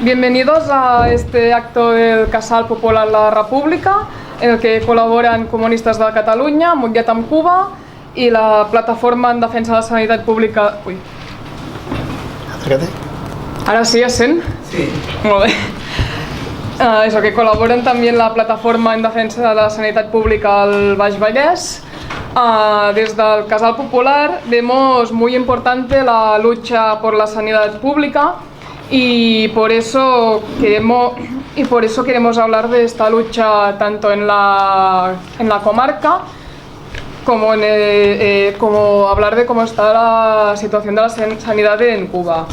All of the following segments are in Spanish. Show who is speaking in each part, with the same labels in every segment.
Speaker 1: Bienvenidos a este acto del Casal Popular La República, en el que colaboran Comunistes de Catalunya, Mollet amb Cuba y la Plataforma en Defensa de la Sanitat Pública... Ui.
Speaker 2: Acércate.
Speaker 1: Ahora sí, ¿es sent?
Speaker 2: Sí.
Speaker 1: Molt bé. Eso, que colaboran también la Plataforma en Defensa de la Sanitat Pública al Baix Vallès. Desde el Casal Popular vemos muy importante la lucha por la sanidad pública y por eso queremos hablar de esta lucha tanto en la comarca como como hablar de cómo está la situación de la sanidad en Cuba.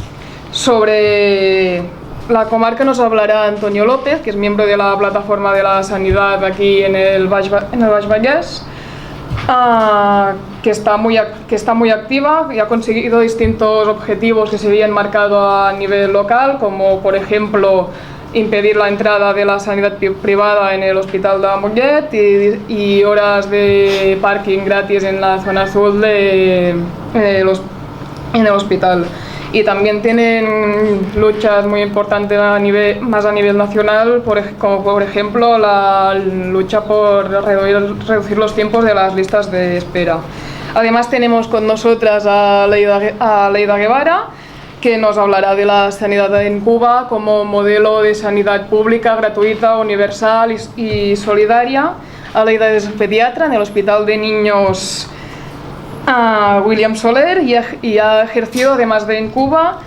Speaker 1: Sobre la comarca nos hablará Antonio López, que es miembro de la Plataforma de la Sanidad aquí en el Baix Vallès, que está muy activa y ha conseguido distintos objetivos que se habían marcado a nivel local, como por ejemplo impedir la entrada de la sanidad privada en el hospital de Mollet y horas de parking gratis en la zona azul en el hospital. Y también tienen luchas muy importantes más a nivel nacional, como por ejemplo la lucha por reducir los tiempos de las listas de espera. Además tenemos con nosotras a Leida Guevara, que nos hablará de la sanidad en Cuba como modelo de sanidad pública, gratuita, universal y solidaria. Leida es pediatra en el Hospital de Niños William Soler y ha ejercido además de en Cuba,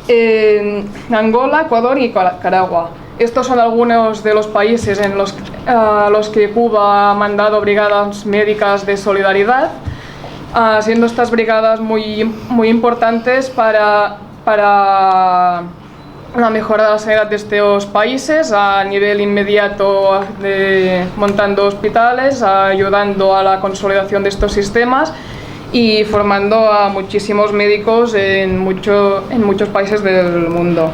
Speaker 1: en Angola, Ecuador y Nicaragua. Estos son algunos de los países en los que Cuba ha mandado brigadas médicas de solidaridad, siendo estas brigadas muy importantes para la mejora de la sanidad de estos países a nivel inmediato, montando hospitales, ayudando a la consolidación de estos sistemas y formando a muchísimos médicos en muchos países del mundo.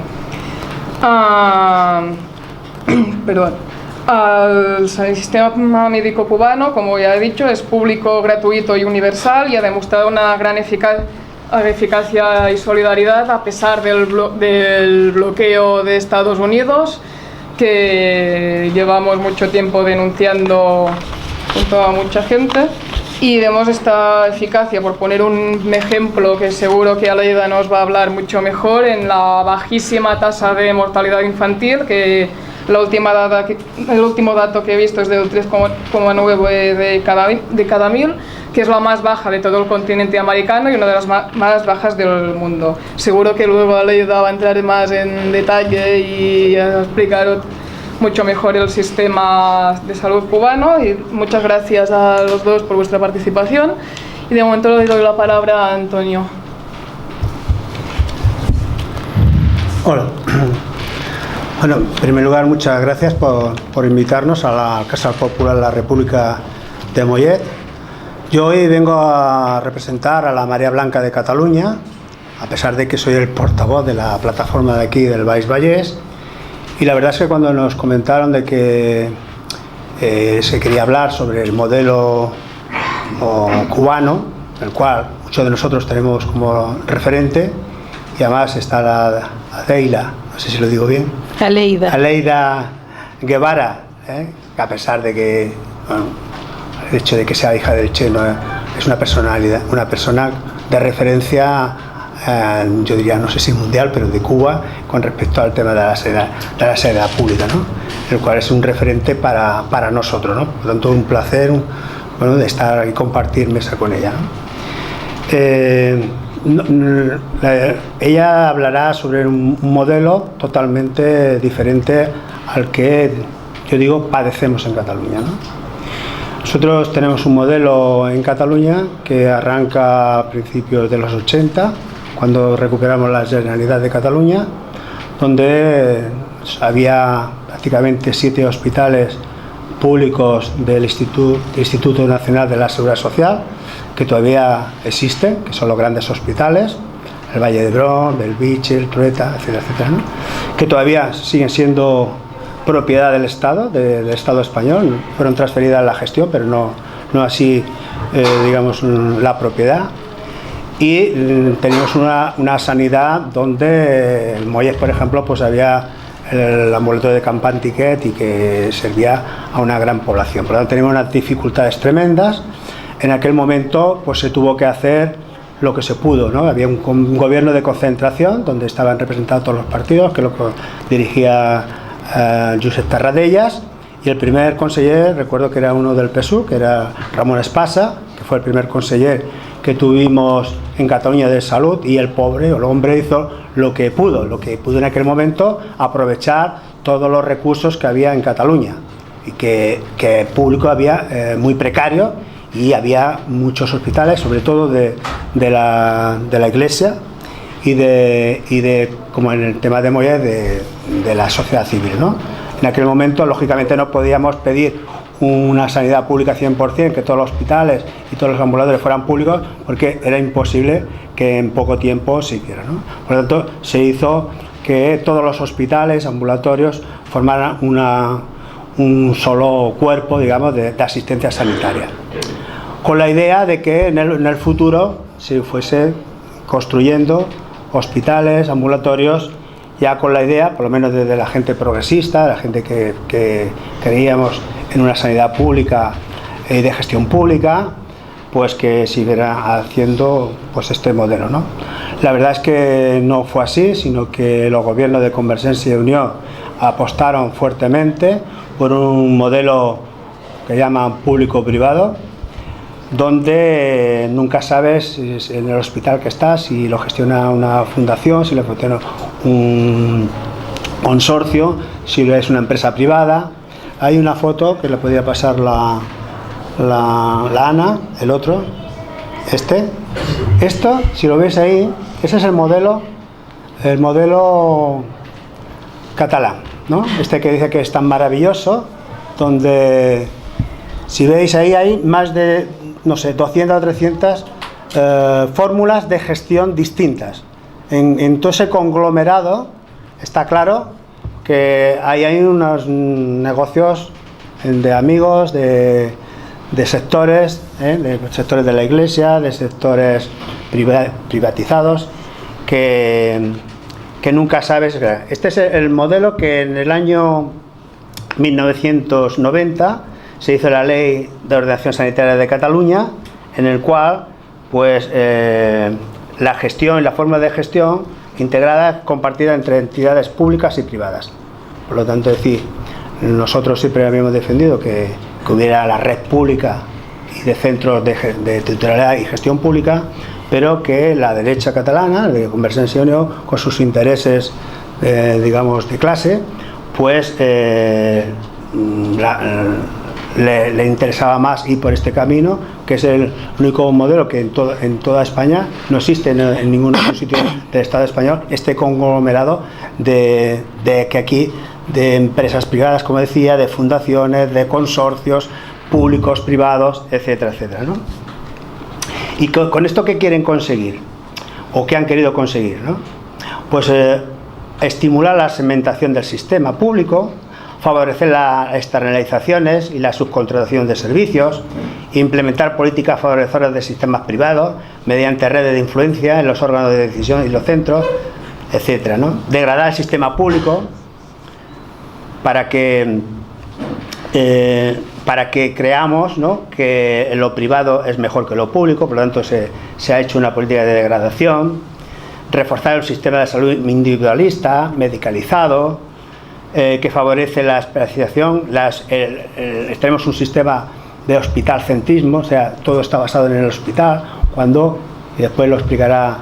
Speaker 1: El sistema médico cubano, como ya he dicho, es público, gratuito y universal y ha demostrado una gran eficacia y solidaridad a pesar del bloqueo de Estados Unidos, que llevamos mucho tiempo denunciando junto a mucha gente. Y vemos esta eficacia, por poner un ejemplo que seguro que Aleida nos va a hablar mucho mejor, en la bajísima tasa de mortalidad infantil, que el último dato que he visto es del 3,9 de cada 1000, que es la más baja de todo el continente americano y una de las más bajas del mundo. Seguro que luego Aleida va a entrar más en detalle y a explicar mucho mejor el sistema de salud cubano, y muchas gracias a los dos por vuestra participación y de momento le doy la palabra a Antonio.
Speaker 2: Hola. Bueno, en primer lugar, muchas gracias por invitarnos al Casal Popular La República de Mollet. Yo hoy vengo a representar a la Marea Blanca de Cataluña, a pesar de que soy el portavoz de la plataforma de aquí del Baix Vallès. Y la verdad es que cuando nos comentaron de que se quería hablar sobre el modelo cubano, el cual muchos de nosotros tenemos como referente, y además está la Aleida, no sé si lo digo bien, Aleida Guevara, que a pesar de que, bueno, el hecho de que sea hija del Che, no, es una persona de referencia, yo diría, no sé si mundial, pero de Cuba, con respecto al tema de la sanidad pública, ¿no? El cual es un referente para nosotros, ¿no? Por lo tanto, un placer, bueno, de estar y compartir mesa con ella, ¿no? Ella hablará sobre un modelo totalmente diferente al que, yo digo, padecemos en Cataluña, ¿no? Nosotros tenemos un modelo en Cataluña que arranca a principios de los 80, cuando recuperamos la Generalitat de Cataluña, donde había prácticamente 7 hospitales públicos del Instituto Nacional de la Seguridad Social, que todavía existen, que son los grandes hospitales, el Valle d'Hebron, Bellvitge, el Trueta, etcétera, etcétera, ¿no? Que todavía siguen siendo propiedad del Estado español, fueron transferidas a la gestión, pero no así, digamos, la propiedad. Y teníamos una sanidad donde en Mollet, por ejemplo, pues había el ambulatorio de Campan Tiquet y que servía a una gran población. Por lo tanto, teníamos unas dificultades tremendas. En aquel momento pues se tuvo que hacer lo que se pudo, ¿no? Había un gobierno de concentración donde estaban representados todos los partidos, que lo dirigía Josep Tarradellas, y el primer conseller, recuerdo que era uno del PSUV, que era Ramon Espasa, que fue el primer conseller que tuvimos en Cataluña de salud, y el hombre hizo lo que pudo en aquel momento, aprovechar todos los recursos que había en Cataluña, y que público había muy precario, y había muchos hospitales, sobre todo de la Iglesia y de como en el tema de Mollet, de la sociedad civil, ¿no? En aquel momento, lógicamente, no podíamos pedir una sanidad pública 100%, que todos los hospitales y todos los ambulatorios fueran públicos, porque era imposible que en poco tiempo se hiciera, ¿no? Por lo tanto, se hizo que todos los hospitales, ambulatorios, formaran un solo cuerpo, digamos, de asistencia sanitaria, con la idea de que en el futuro se fuese construyendo hospitales, ambulatorios, ya con la idea, por lo menos desde la gente progresista, la gente que creíamos en una sanidad pública y de gestión pública, pues que siguiera haciendo pues este modelo, ¿no? La verdad es que no fue así, sino que los gobiernos de Convergencia y Unió apostaron fuertemente por un modelo que llaman público-privado, donde nunca sabes si en el hospital que estás, si lo gestiona una fundación, si lo gestiona un consorcio, si es una empresa privada. Hay una foto que le podía pasar la Ana, el otro, esto, si lo veis ahí, ese es el modelo catalán, ¿no? Que dice que es tan maravilloso, donde si veis ahí hay más de, no sé, 200 o 300 fórmulas de gestión distintas. En todo ese conglomerado está claro que hay unos negocios de amigos, de sectores, de sectores de la Iglesia, de sectores privatizados, que nunca sabes. Este es el modelo que en el año 1990 se hizo la Ley de Ordenación Sanitaria de Cataluña, en el cual pues la gestión, la forma de gestión integrada, compartida entre entidades públicas y privadas. Por lo tanto, es decir, nosotros siempre habíamos defendido que hubiera la red pública y de centros de titularidad y gestión pública, pero que la derecha catalana, de Convergencia y Unió, con sus intereses, digamos, de clase, pues le interesaba más ir por este camino, que es el único modelo que en toda España no existe en ningún otro sitio del Estado español, este conglomerado de que aquí, de empresas privadas, como decía, de fundaciones, de consorcios públicos, privados, etcétera, etcétera, ¿no? ¿Y con esto qué quieren conseguir? ¿O qué han querido conseguir, ¿no? Pues estimular la segmentación del sistema público, favorecer las externalizaciones y la subcontratación de servicios, implementar políticas favorecedoras de sistemas privados mediante redes de influencia en los órganos de decisión y los centros, etcétera, ¿no? Degradar el sistema público para que creamos, ¿no?, que lo privado es mejor que lo público. Por lo tanto se ha hecho una política de degradación. Reforzar el sistema de salud individualista, medicalizado, que favorece la especialización. Tenemos un sistema de hospitalcentrismo, o sea, todo está basado en el hospital, y después lo explicará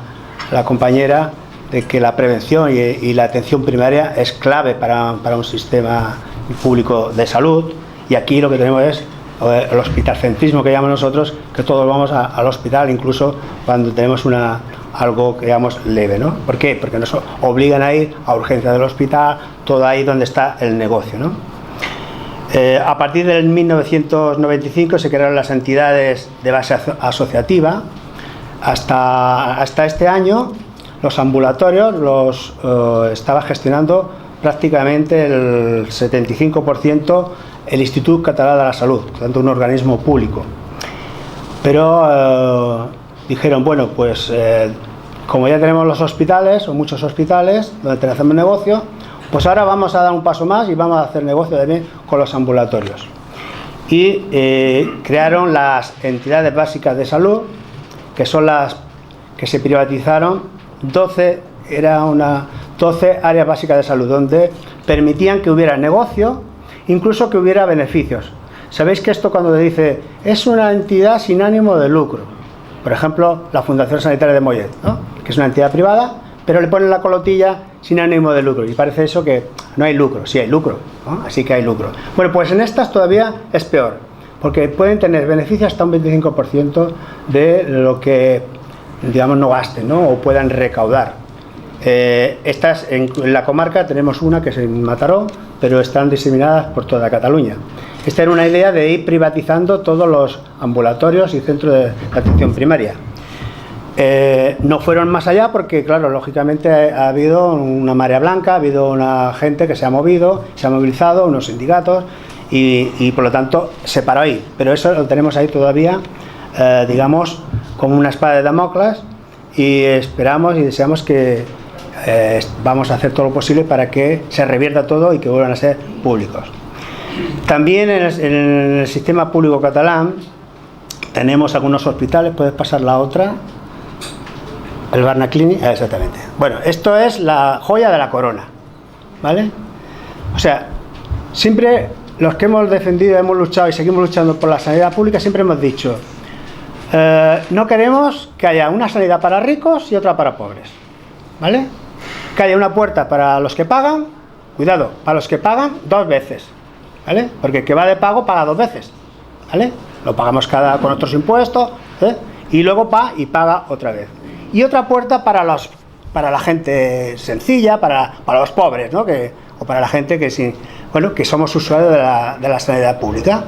Speaker 2: la compañera, de que la prevención y la atención primaria es clave para un sistema público de salud. Y aquí lo que tenemos es el hospitalcentrismo, que llamamos nosotros, que todos vamos al hospital, incluso cuando tenemos algo que llamamos leve, ¿no? ¿Por qué? Porque nos obligan a ir a urgencias del hospital, todo ahí donde está el negocio, ¿no? A partir del 1995 se crearon las entidades de base asociativa. Hasta este año los ambulatorios los estaba gestionando prácticamente el 75% el Institut Català de la Salud, por tanto un organismo público. Pero dijeron, bueno, pues como ya tenemos los hospitales, o muchos hospitales, donde hacemos negocio, Pues ahora vamos a dar un paso más y vamos a hacer negocio también con los ambulatorios. Y crearon las entidades básicas de salud, que son las que se privatizaron, 12 áreas básicas de salud, donde permitían que hubiera negocio, incluso que hubiera beneficios. Sabéis que esto cuando se dice, es una entidad sin ánimo de lucro, por ejemplo, la Fundación Sanitaria de Mollet, ¿no? Que es una entidad privada, pero le ponen la colotilla sin ánimo de lucro, y parece eso que no hay lucro. Sí hay lucro, ¿no? Así que hay lucro. Bueno, pues en estas todavía es peor, porque pueden tener beneficios hasta un 25% de lo que, digamos, no gasten, ¿no? O puedan recaudar. Estas en la comarca tenemos una que es en Mataró, pero están diseminadas por toda Cataluña. Esta era una idea de ir privatizando todos los ambulatorios y centros de atención primaria. No fueron más allá porque, claro, lógicamente ha habido una marea blanca, ha habido una gente que se ha movido, se ha movilizado, unos sindicatos, y por lo tanto se paró ahí. Pero eso lo tenemos ahí todavía, digamos, como una espada de Damocles, y esperamos y deseamos que vamos a hacer todo lo posible para que se revierta todo y que vuelvan a ser públicos. También en el sistema público catalán tenemos algunos hospitales. Puedes pasar la otra, el Barnaclinic, exactamente. Bueno, esto es la joya de la corona, ¿vale? O sea, siempre los que hemos defendido, hemos luchado y seguimos luchando por la sanidad pública, siempre hemos dicho, no queremos que haya una sanidad para ricos y otra para pobres, ¿vale? Que haya una puerta para los que pagan, cuidado, para los que pagan 2 veces, ¿vale? Porque el que va de pago paga 2 veces, ¿vale? Lo pagamos con nuestros impuestos, y luego paga otra vez. Y otra puerta para la gente sencilla, para los pobres, ¿no? O para la gente que somos usuarios de la sanidad pública.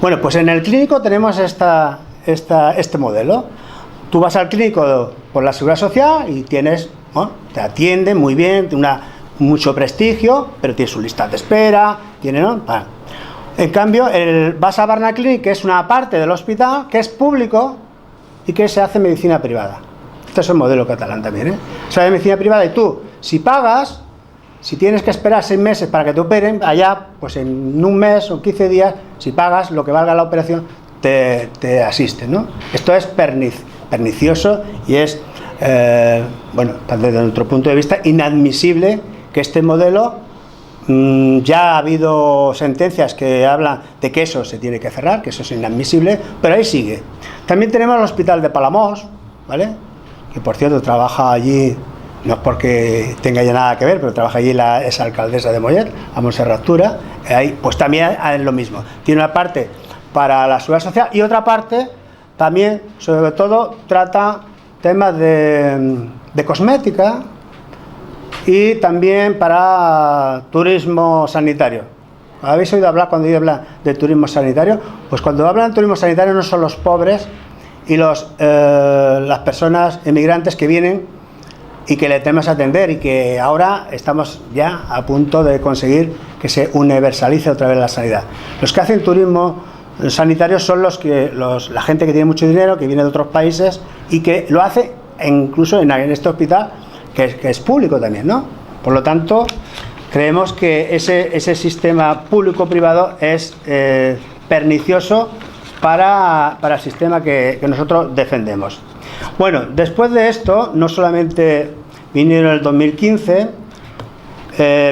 Speaker 2: Bueno, pues en el clínico tenemos este modelo. Tú vas al clínico por la Seguridad Social y te atienden muy bien, mucho prestigio, pero tiene su lista de espera, ¿no? En cambio, vas a Barnaclinic, que es una parte del hospital, que es público y que se hace medicina privada. Este es el modelo catalán también, ¿eh? Se hace medicina privada y tú, si pagas, si tienes que esperar 6 meses para que te operen, allá, pues en un mes o 15 días, si pagas lo que valga la operación, te asisten, ¿no? Esto es pernicioso y es, bueno, desde nuestro punto de vista, inadmisible que este modelo. Ya ha habido sentencias que hablan de que eso se tiene que cerrar, que eso es inadmisible, pero ahí sigue. También tenemos el Hospital de Palamós, ¿vale? Que por cierto trabaja allí, no es porque tenga ya nada que ver, pero trabaja allí la exalcaldesa de Mollet, a Montserrat Tura. Ahí pues también es lo mismo. Tiene una parte para la seguridad social y otra parte también, sobre todo, trata temas de cosmética, y también para turismo sanitario. ¿Habéis oído hablar cuando yo hablo de turismo sanitario? Pues cuando hablan de turismo sanitario no son los pobres y las personas emigrantes que vienen y que le tenemos que atender, y que ahora estamos ya a punto de conseguir que se universalice otra vez la sanidad. Los que hacen turismo sanitario son la gente que tiene mucho dinero, que viene de otros países y que lo hace incluso en este hospital, que es público también, ¿no? Por lo tanto, creemos que ese sistema público-privado es pernicioso para el sistema que nosotros defendemos. Bueno, después de esto, no solamente vinieron el 2015,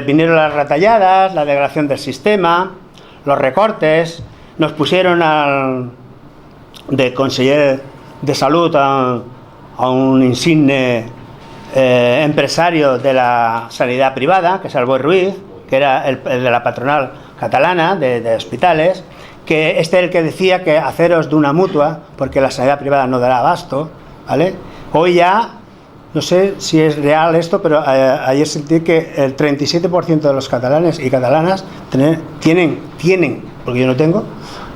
Speaker 2: vinieron las retalladas, la degradación del sistema, los recortes, nos pusieron de conseller de salud a un insigne empresario de la sanidad privada, que es el Boi Ruiz, que era el de la patronal catalana de hospitales, que es el que decía que haceros de una mutua, porque la sanidad privada no dará abasto, ¿vale? Hoy ya, no sé si es real esto, pero ayer sentí que el 37% de los catalanes y catalanas tienen, porque yo no tengo,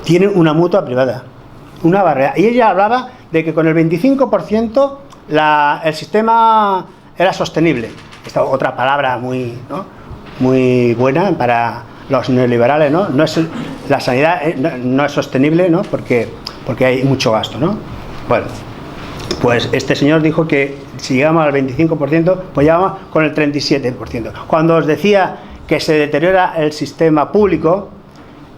Speaker 2: tienen una mutua privada, una barrera. Y ella hablaba de que con el 25% el sistema era sostenible. Esta otra palabra muy buena para los neoliberales, ¿no? La sanidad no es sostenible, ¿no? Porque hay mucho gasto, ¿no? Bueno, pues este señor dijo que si llegamos al 25%, pues llegamos con el 37%. Cuando os decía que se deteriora el sistema público,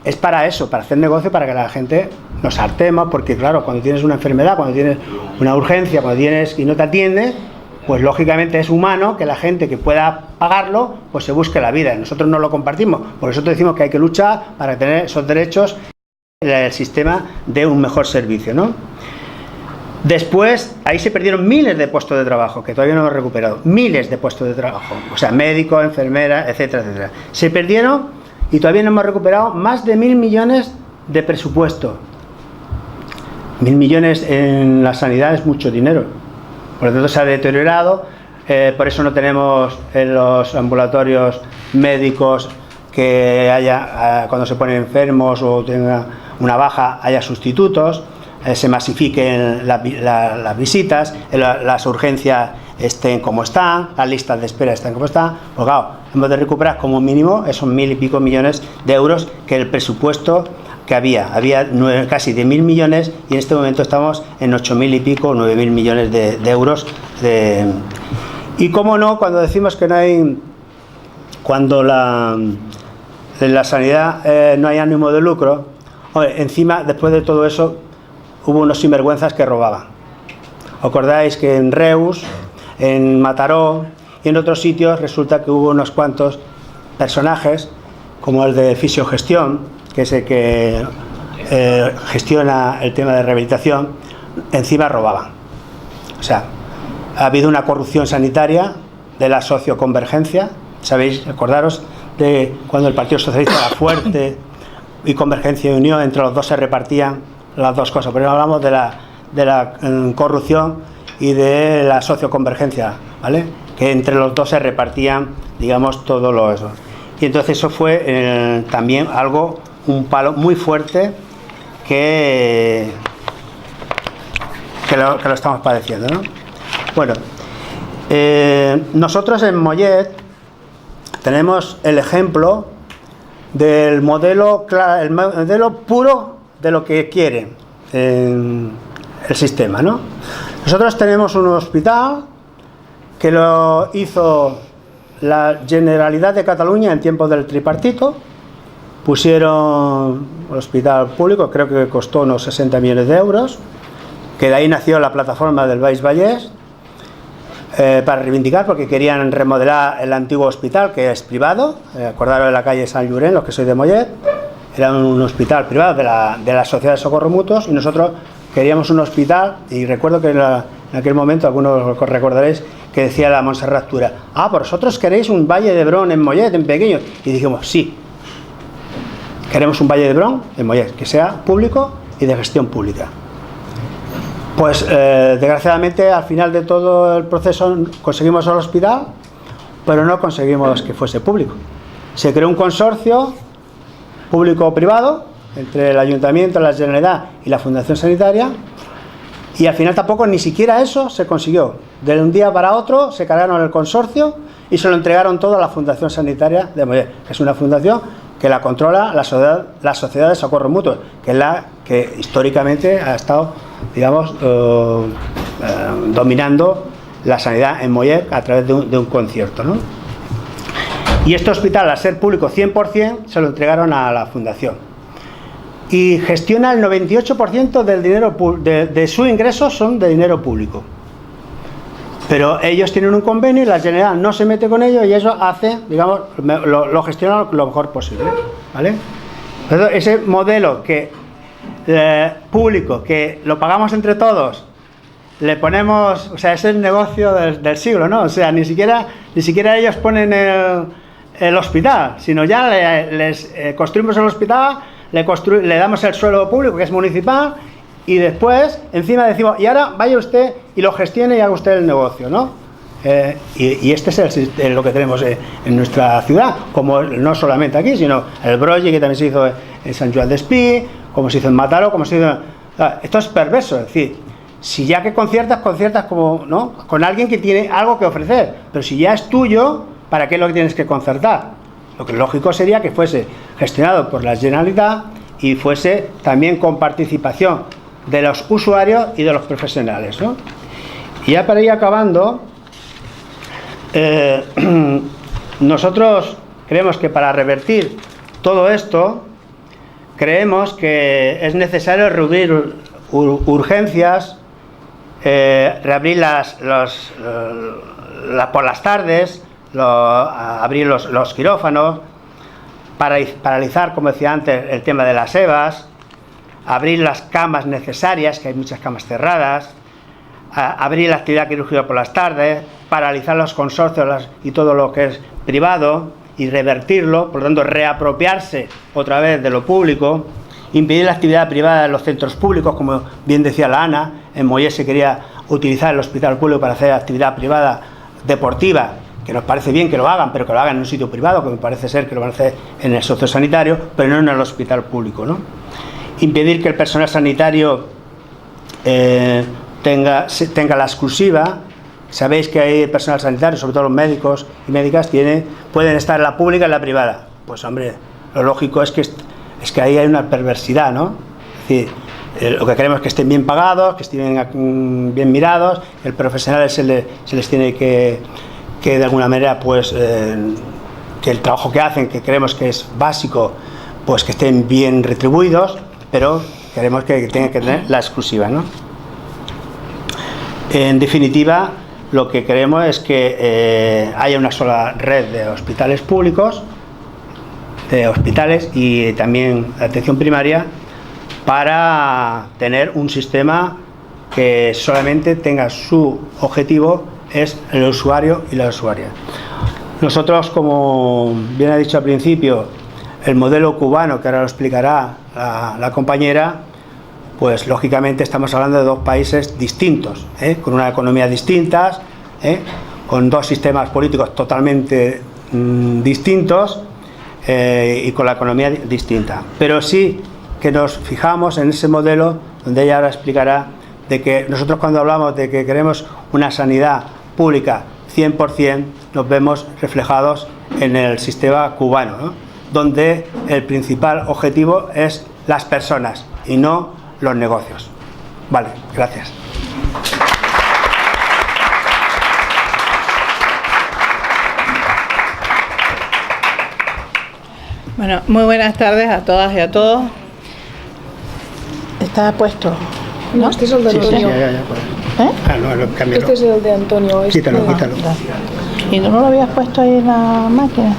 Speaker 2: es para eso, para hacer negocio, para que la gente nos hartemos, porque claro, cuando tienes una enfermedad, cuando tienes una urgencia, cuando tienes y no te atiende, pues lógicamente es humano que la gente que pueda pagarlo, pues se busque la vida. Nosotros no lo compartimos, por eso te decimos que hay que luchar para tener esos derechos, el sistema de un mejor servicio, ¿no? Después, ahí se perdieron miles de puestos de trabajo, que todavía no hemos recuperado, miles de puestos de trabajo, o sea, médicos, enfermeras, etcétera, etcétera. Se perdieron y todavía no hemos recuperado más de 1.000 millones de presupuesto. 1.000 millones en la sanidad es mucho dinero, por lo tanto se ha deteriorado, por eso no tenemos en los ambulatorios médicos que haya, cuando se ponen enfermos o tenga una baja, haya sustitutos, se masifiquen las visitas, las urgencias estén como están, las listas de espera estén como están, pues claro, hemos de recuperar como mínimo esos 1.000 y pico millones de euros que el presupuesto que había casi de 1.000 millones y en este momento estamos en 8.000 y pico, 9.000 millones de euros. Y cómo no, cuando decimos que no hay, cuando en la sanidad no hay ánimo de lucro, encima, después de todo eso, hubo unos sinvergüenzas que robaban. ¿Os acordáis que en Reus, en Mataró y en otros sitios resulta que hubo unos cuantos personajes, como el de Fisiogestión, que es el que gestiona el tema de rehabilitación, encima robaban? O sea, ha habido una corrupción sanitaria de la socioconvergencia. ¿Sabéis? Acordaros de cuando el Partido Socialista era fuerte y Convergencia y Unión, entre los dos se repartían las dos cosas, pero hablamos de la corrupción y de la socioconvergencia, ¿vale? Que entre los dos se repartían, digamos, todo lo eso. Y entonces eso fue también algo, un palo muy fuerte que lo estamos padeciendo, ¿no? Bueno, nosotros en Mollet tenemos el ejemplo del modelo puro de lo que quiere el sistema, ¿no? Nosotros tenemos un hospital que lo hizo la Generalitat de Cataluña en tiempos del tripartito. Pusieron el hospital público, creo que costó unos 60 millones de euros, que de ahí nació la plataforma del Baix Vallès, para reivindicar, porque querían remodelar el antiguo hospital, que es privado. Acordaros de la calle Sant Llorenç, los que sois de Mollet, era un hospital privado de la Sociedad de Socorro Mutuos, y nosotros queríamos un hospital, y recuerdo que en aquel momento, algunos recordaréis, que decía la Montserrat Tura: vosotros queréis un Valle d'Hebron en Mollet, en pequeño. Y dijimos, sí, queremos un Valle d'Hebron en Mollet, que sea público y de gestión pública. Pues desgraciadamente al final de todo el proceso conseguimos el hospital, pero no conseguimos que fuese público. Se creó un consorcio público-privado entre el Ayuntamiento, la Generalitat y la Fundación Sanitaria, y al final tampoco ni siquiera eso se consiguió. De un día para otro se cargaron el consorcio y se lo entregaron todo a la Fundación Sanitaria de Mollet, que es una fundación que la controla la Sociedad de Socorro Mutuo, que es la que históricamente ha estado, digamos, dominando la sanidad en Mollet a través de un concierto, ¿no? Y este hospital, al ser público 100%, se lo entregaron a la fundación. Y gestiona el 98% del dinero de sus ingresos son de dinero público. Pero ellos tienen un convenio y la Generalitat no se mete con ellos, y eso hace, digamos, lo gestiona lo mejor posible, ¿vale? Entonces, ese modelo público, que lo pagamos entre todos, le ponemos, o sea, es el negocio del siglo, ¿no? O sea, ni siquiera ellos ponen el hospital, sino ya les construimos el hospital, le damos el suelo público, que es municipal, y después encima decimos, y ahora vaya usted y lo gestione y haga usted el negocio, ¿no? Y este es lo que tenemos en nuestra ciudad, como no solamente aquí, sino el Brolle, que también se hizo en Sant Joan d'Espí, como se hizo en Mataró, como se hizo... Esto es perverso, es decir, si ya que conciertas como, ¿no?, con alguien que tiene algo que ofrecer, pero si ya es tuyo, ¿para qué es lo que tienes que concertar? Lo que lógico sería que fuese gestionado por la Generalitat y fuese también con participación de los usuarios y de los profesionales, ¿no? Y ya para ir acabando, nosotros creemos que para revertir todo esto, creemos que es necesario reunir urgencias, reabrir por las tardes, abrir los quirófanos, paralizar, como decía antes, el tema de las EVAs, abrir las camas necesarias, que hay muchas camas cerradas, abrir la actividad quirúrgica por las tardes, paralizar los consorcios y todo lo que es privado y revertirlo, por lo tanto reapropiarse otra vez de lo público, impedir la actividad privada en los centros públicos, como bien decía la Ana. En Mollet se quería utilizar el hospital público para hacer actividad privada deportiva, que nos parece bien que lo hagan, pero que lo hagan en un sitio privado, que me parece ser que lo van a hacer en el sociosanitario, pero no en el hospital público, ¿no? Impedir que el personal sanitario tenga la exclusiva. Sabéis que hay personal sanitario, sobre todo los médicos y médicas, pueden estar en la pública y en la privada. Pues hombre, lo lógico es que ahí hay una perversidad, ¿no? Es decir, lo que queremos es que estén bien pagados, que estén bien mirados, el profesional se les tiene que de alguna manera, pues, que el trabajo que hacen, que creemos que es básico, pues que estén bien retribuidos, pero queremos que tengan que tener la exclusiva, ¿no? En definitiva, lo que queremos es que haya una sola red de hospitales públicos, de hospitales y también de atención primaria, para tener un sistema que solamente tenga su objetivo es el usuario y la usuaria. Nosotros, como bien ha dicho al principio, el modelo cubano, que ahora lo explicará la compañera, pues lógicamente estamos hablando de dos países distintos, con una economía distintas, con dos sistemas políticos totalmente distintos y con la economía distinta. Pero sí que nos fijamos en ese modelo, donde ella ahora explicará, de que nosotros cuando hablamos de que queremos una sanidad pública 100%, nos vemos reflejados en el sistema cubano, ¿no? Donde el principal objetivo es las personas y no los negocios. Vale, gracias.
Speaker 3: Bueno, muy buenas tardes a todas y a todos. Está puesto, ¿no?
Speaker 1: No, este es el de Antonio.
Speaker 2: No, cámbialo.
Speaker 1: Este es el de Antonio.
Speaker 2: Quítalo.
Speaker 3: ¿Y tú no lo habías puesto ahí en la máquina?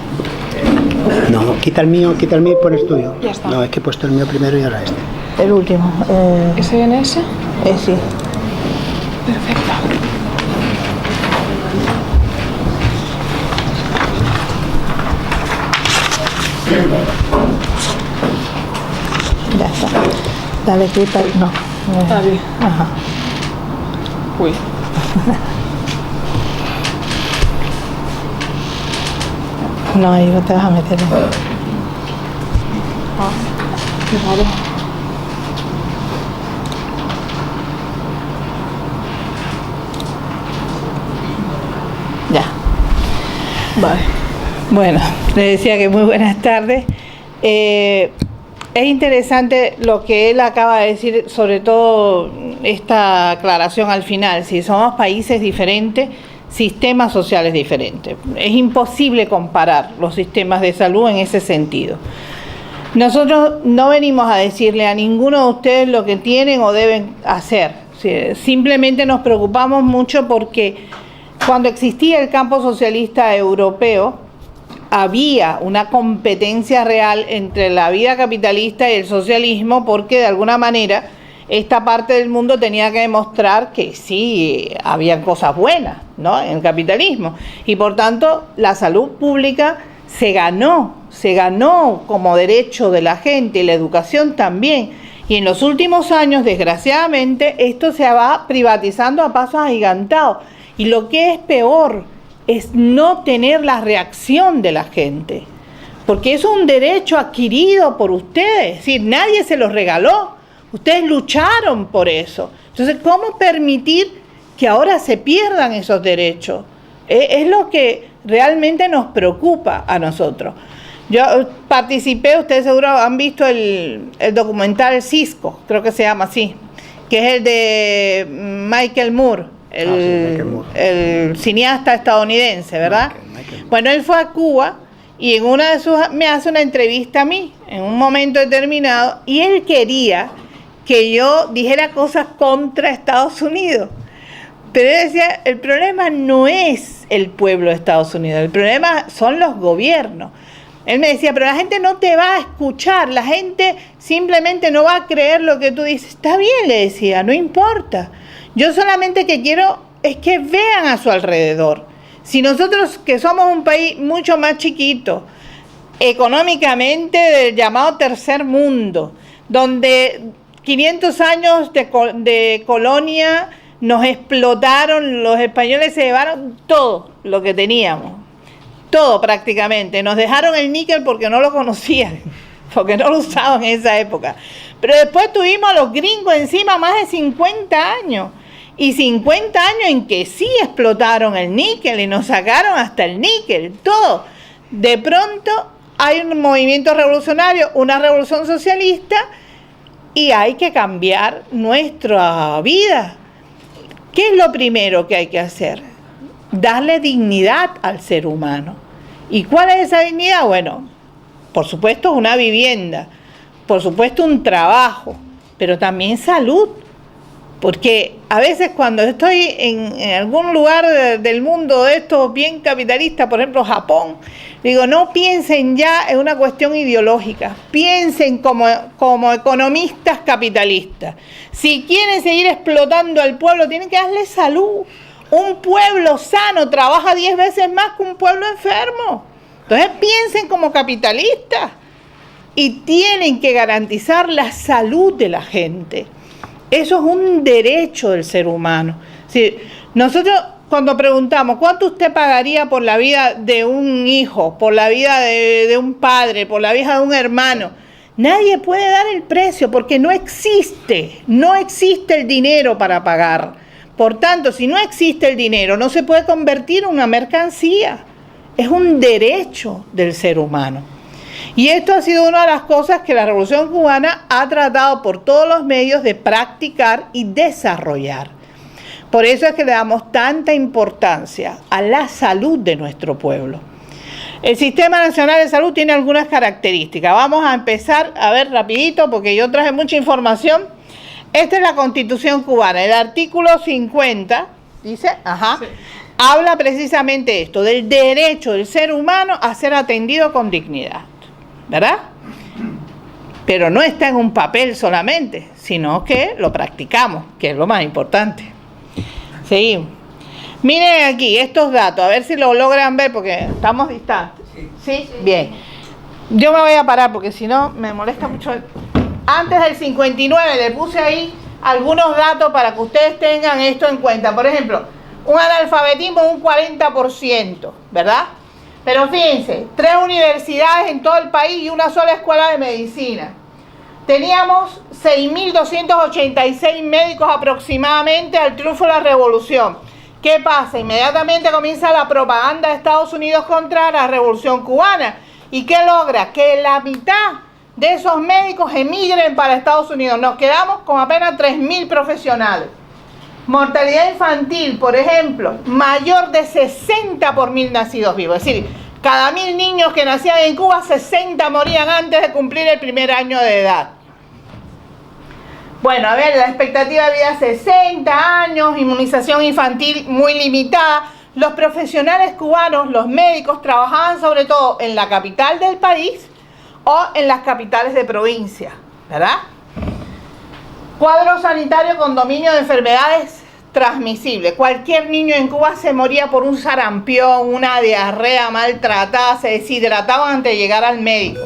Speaker 2: No, quita el mío y pones tuyo.
Speaker 1: Ya está.
Speaker 2: No, es que he puesto el mío primero y ahora este.
Speaker 3: El último.
Speaker 1: SNS.
Speaker 3: Sí.
Speaker 1: Perfecto.
Speaker 3: Ya está. Dale clic ahí. No.
Speaker 1: Está bien.
Speaker 3: Ajá.
Speaker 1: Uy.
Speaker 3: No, ahí no te vas a meter.
Speaker 1: Ah, qué raro.
Speaker 3: Ya.
Speaker 1: Vale.
Speaker 3: Bueno, le decía que muy buenas tardes. Es interesante lo que él acaba de decir, sobre todo esta aclaración al final. Si somos países diferentes, sistemas sociales diferentes. Es imposible comparar los sistemas de salud en ese sentido. Nosotros no venimos a decirle a ninguno de ustedes lo que tienen o deben hacer. Simplemente nos preocupamos mucho porque cuando existía el campo socialista europeo, había una competencia real entre la vida capitalista y el socialismo, porque de alguna manera esta parte del mundo tenía que demostrar que sí, había cosas buenas, ¿no?, en el capitalismo. Y por tanto, la salud pública se ganó como derecho de la gente, y la educación también. Y en los últimos años, desgraciadamente, esto se va privatizando a pasos agigantados. Y lo que es peor es no tener la reacción de la gente, porque es un derecho adquirido por ustedes, es decir, nadie se los regaló, ustedes lucharon por eso. Entonces, ¿cómo permitir que ahora se pierdan esos derechos? Es lo que realmente nos preocupa a nosotros. Yo participé, ustedes seguro han visto el documental Cisco, creo que se llama así, que es el de Michael Moore. El cineasta estadounidense, ¿verdad? Michael. Bueno, él fue a Cuba y en una de sus me hace una entrevista a mí, en un momento determinado, y él quería que yo dijera cosas contra Estados Unidos. Pero él decía, el problema no es el pueblo de Estados Unidos, el problema son los gobiernos. Él me decía, pero la gente no te va a escuchar, la gente simplemente no va a creer lo que tú dices. Está bien, le decía, no importa. Yo solamente que quiero es que vean a su alrededor. Si nosotros, que somos un país mucho más chiquito, económicamente del llamado tercer mundo, donde 500 años de colonia nos explotaron, los españoles se llevaron todo lo que teníamos. Todo prácticamente. Nos dejaron el níquel porque no lo conocían, porque no lo usaban en esa época. Pero después tuvimos a los gringos encima más de 50 años. Y 50 años en que sí explotaron el níquel y nos sacaron hasta el níquel, todo. De pronto hay un movimiento revolucionario, una revolución socialista, y hay que cambiar nuestra vida. ¿Qué es lo primero que hay que hacer? Darle dignidad al ser humano. ¿Y cuál es esa dignidad? Bueno, por supuesto una vivienda, por supuesto un trabajo, pero también salud. Porque a veces cuando estoy en algún lugar del mundo de estos bien capitalistas, por ejemplo Japón, digo, no piensen ya en una cuestión ideológica, piensen como economistas capitalistas. Si quieren seguir explotando al pueblo, tienen que darle salud. Un pueblo sano trabaja 10 veces más que un pueblo enfermo. Entonces piensen como capitalistas y tienen que garantizar la salud de la gente. Eso es un derecho del ser humano. Sí, nosotros cuando preguntamos, ¿cuánto usted pagaría por la vida de un hijo, por la vida de un padre, por la vida de un hermano? Nadie puede dar el precio porque no existe el dinero para pagar. Por tanto, si no existe el dinero, no se puede convertir en una mercancía. Es un derecho del ser humano. Y esto ha sido una de las cosas que la Revolución Cubana ha tratado por todos los medios de practicar y desarrollar. Por eso es que le damos tanta importancia a la salud de nuestro pueblo. El Sistema Nacional de Salud tiene algunas características. Vamos a empezar a ver rapidito porque yo traje mucha información. Esta es la Constitución cubana. El artículo 50 dice, sí, habla precisamente esto, del derecho del ser humano a ser atendido con dignidad. ¿Verdad? Pero no está en un papel solamente, sino que lo practicamos, que es lo más importante. Seguimos. Miren aquí estos datos, a ver si lo logran ver porque estamos distantes. ¿Sí? Bien. Yo me voy a parar porque si no me molesta mucho. Antes del 59 le puse ahí algunos datos para que ustedes tengan esto en cuenta. Por ejemplo, un analfabetismo de un 40%, ¿verdad? Pero fíjense, 3 universidades en todo el país y una sola escuela de medicina. Teníamos 6.286 médicos aproximadamente al triunfo de la revolución. ¿Qué pasa? Inmediatamente comienza la propaganda de Estados Unidos contra la revolución cubana. ¿Y qué logra? Que la mitad de esos médicos emigren para Estados Unidos. Nos quedamos con apenas 3.000 profesionales. Mortalidad infantil, por ejemplo, mayor de 60 por 1.000 nacidos vivos. Es decir, cada 1.000 niños que nacían en Cuba, 60 morían antes de cumplir el primer año de edad. Bueno, a ver, la expectativa de vida 60 años, inmunización infantil muy limitada. Los profesionales cubanos, los médicos, trabajaban sobre todo en la capital del país o en las capitales de provincia, ¿verdad? Cuadro sanitario con dominio de enfermedades transmisibles. Cualquier niño en Cuba se moría por un sarampión, una diarrea maltratada, se deshidrataban antes de llegar al médico.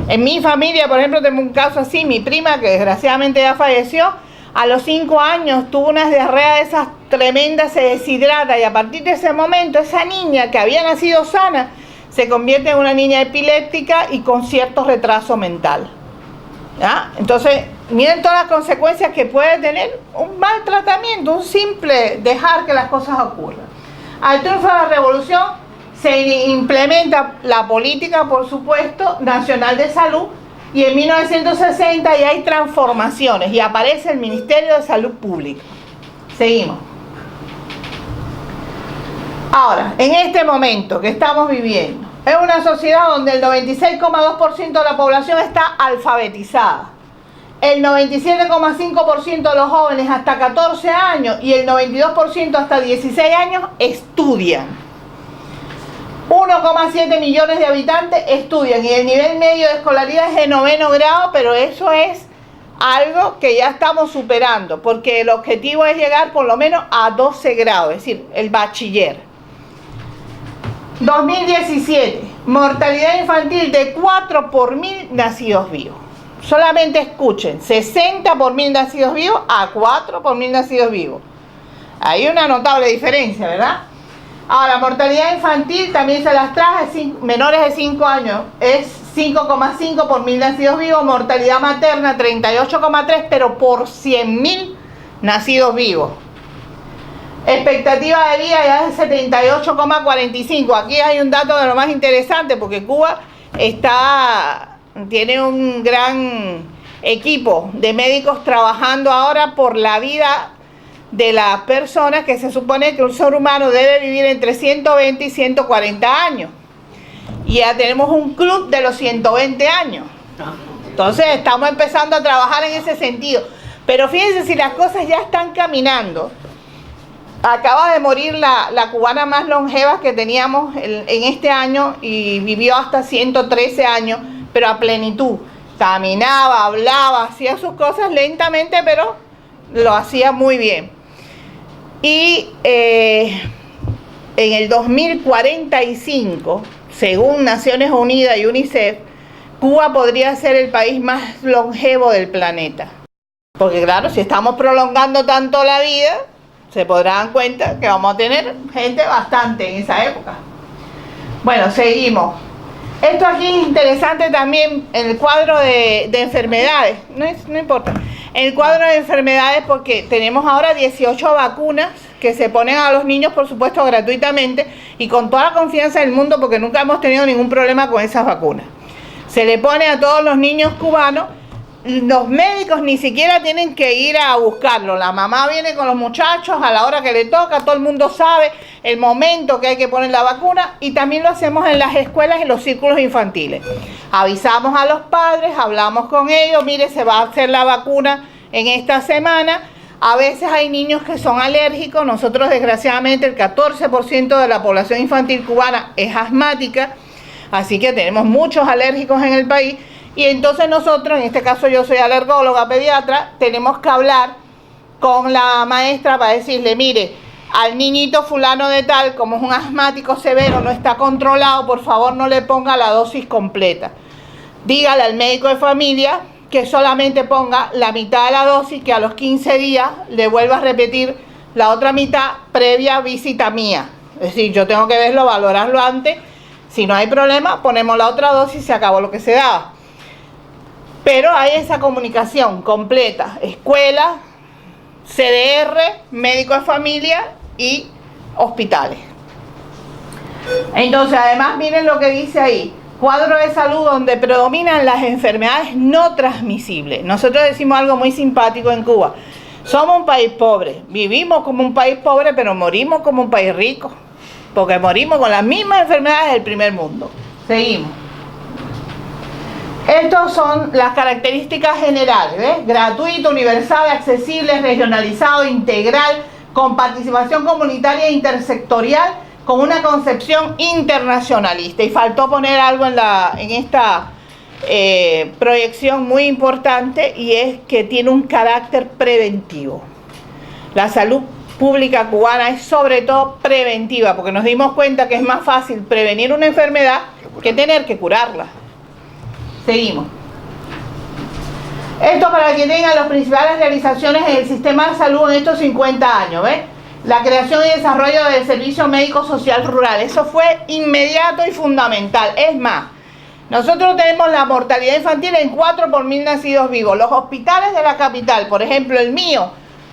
Speaker 3: En mi familia, por ejemplo, tengo un caso así, mi prima, que desgraciadamente ya falleció, a los 5 años tuvo unas diarreas de esas tremendas, se deshidrata y a partir de ese momento esa niña que había nacido sana se convierte en una niña epiléptica y con cierto retraso mental. ¿Ya? Entonces, miren todas las consecuencias que puede tener un mal tratamiento, un simple dejar que las cosas ocurran. Al triunfo de la revolución se implementa la política, por supuesto, nacional de salud, y en 1960 ya hay transformaciones y aparece el Ministerio de Salud Pública. Seguimos. Ahora, en este momento que estamos viviendo, Es una sociedad donde el 96,2% de la población está alfabetizada. El 97,5% de los jóvenes hasta 14 años y el 92% hasta 16 años estudian. 1,7 millones de habitantes estudian y el nivel medio de escolaridad es de 9º grado, pero eso es algo que ya estamos superando, porque el objetivo es llegar por lo menos a 12 grados, es decir, el bachiller. 2017, mortalidad infantil de 4 por 1000 nacidos vivos. Solamente escuchen, 60 por 1000 nacidos vivos a 4 por 1000 nacidos vivos. Hay una notable diferencia, ¿verdad? Ahora, mortalidad infantil también se las traje, menores de 5 años, es 5,5 por 1000 nacidos vivos, mortalidad materna 38,3, pero por 100.000 nacidos vivos. Expectativa de vida ya es 78,45. Aquí hay un dato de lo más interesante, porque Cuba tiene un gran equipo de médicos trabajando ahora por la vida de las personas, que se supone que un ser humano debe vivir entre 120 y 140 años. Y ya tenemos un club de los 120 años. Entonces estamos empezando a trabajar en ese sentido. Pero fíjense, si las cosas ya están caminando. Acaba de morir la cubana más longeva que teníamos en este año y vivió hasta 113 años, pero a plenitud. Caminaba, hablaba, hacía sus cosas lentamente, pero lo hacía muy bien. Y en el 2045, según Naciones Unidas y UNICEF, Cuba podría ser el país más longevo del planeta. Porque claro, si estamos prolongando tanto la vida, se podrán dar cuenta que vamos a tener gente bastante en esa época. Bueno, seguimos. Esto aquí es interesante también en el cuadro de enfermedades. No importa. En el cuadro de enfermedades, porque tenemos ahora 18 vacunas que se ponen a los niños, por supuesto, gratuitamente y con toda la confianza del mundo, porque nunca hemos tenido ningún problema con esas vacunas. Se le pone a todos los niños cubanos. Los médicos ni siquiera tienen que ir a buscarlo. La mamá viene con los muchachos a la hora que le toca, todo el mundo sabe el momento que hay que poner la vacuna, y también lo hacemos en las escuelas y en los círculos infantiles. Avisamos a los padres, hablamos con ellos, mire, se va a hacer la vacuna en esta semana. A veces hay niños que son alérgicos. Nosotros, desgraciadamente, el 14% de la población infantil cubana es asmática, así que tenemos muchos alérgicos en el país. Y entonces nosotros, en este caso yo soy alergóloga pediatra, tenemos que hablar con la maestra para decirle, mire, al niñito fulano de tal, como es un asmático severo, no está controlado, por favor no le ponga la dosis completa. Dígale al médico de familia que solamente ponga la mitad de la dosis, que a los 15 días le vuelva a repetir la otra mitad previa visita mía. Es decir, yo tengo que verlo, valorarlo antes. Si no hay problema, ponemos la otra dosis y se acabó lo que se daba. Pero hay esa comunicación completa, escuela, CDR, médico de familia y hospitales. Entonces, además, miren lo que dice ahí, cuadro de salud donde predominan las enfermedades no transmisibles. Nosotros decimos algo muy simpático en Cuba, somos un país pobre, vivimos como un país pobre, pero morimos como un país rico, porque morimos con las mismas enfermedades del primer mundo. Seguimos. Estas son las características generales, ¿ves? Gratuito, universal, accesible, regionalizado, integral, con participación comunitaria e intersectorial, con una concepción internacionalista. Y faltó poner algo en esta proyección muy importante, y es que tiene un carácter preventivo. La salud pública cubana es sobre todo preventiva, porque nos dimos cuenta que es más fácil prevenir una enfermedad que tener que curarla. Seguimos. Esto para que tengan las principales realizaciones en el sistema de salud en estos 50 años, ¿ves? La creación y desarrollo del servicio médico social rural. Eso fue inmediato y fundamental. Es más, nosotros tenemos la mortalidad infantil en 4 por 1000 nacidos vivos. Los hospitales de la capital, por ejemplo el mío,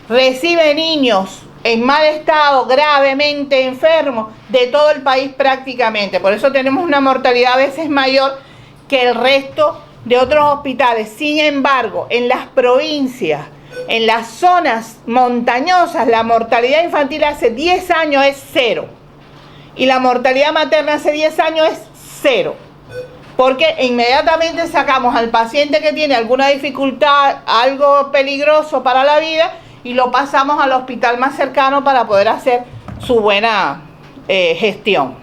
Speaker 3: recibe niños en mal estado, gravemente enfermos, de todo el país prácticamente. Por eso tenemos una mortalidad a veces mayor que el resto de otros hospitales. Sin embargo, en las provincias, en las zonas montañosas, la mortalidad infantil hace 10 años es 0. Y la mortalidad materna hace 10 años es cero. Porque inmediatamente sacamos al paciente que tiene alguna dificultad, algo peligroso para la vida, y lo pasamos al hospital más cercano para poder hacer su buena gestión.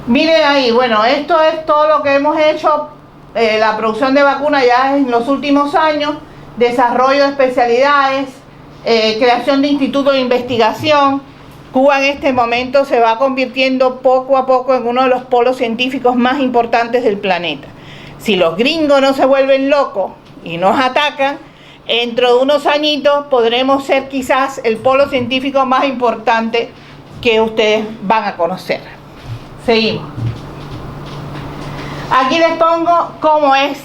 Speaker 3: Miren ahí, bueno, esto es todo lo que hemos hecho, la producción de vacunas ya en los últimos años, desarrollo de especialidades, creación de institutos de investigación. Cuba en este momento se va convirtiendo poco a poco en uno de los polos científicos más importantes del planeta. Si los gringos no se vuelven locos y nos atacan, dentro de unos añitos podremos ser quizás el polo científico más importante que ustedes van a conocer. Seguimos. Aquí les pongo cómo es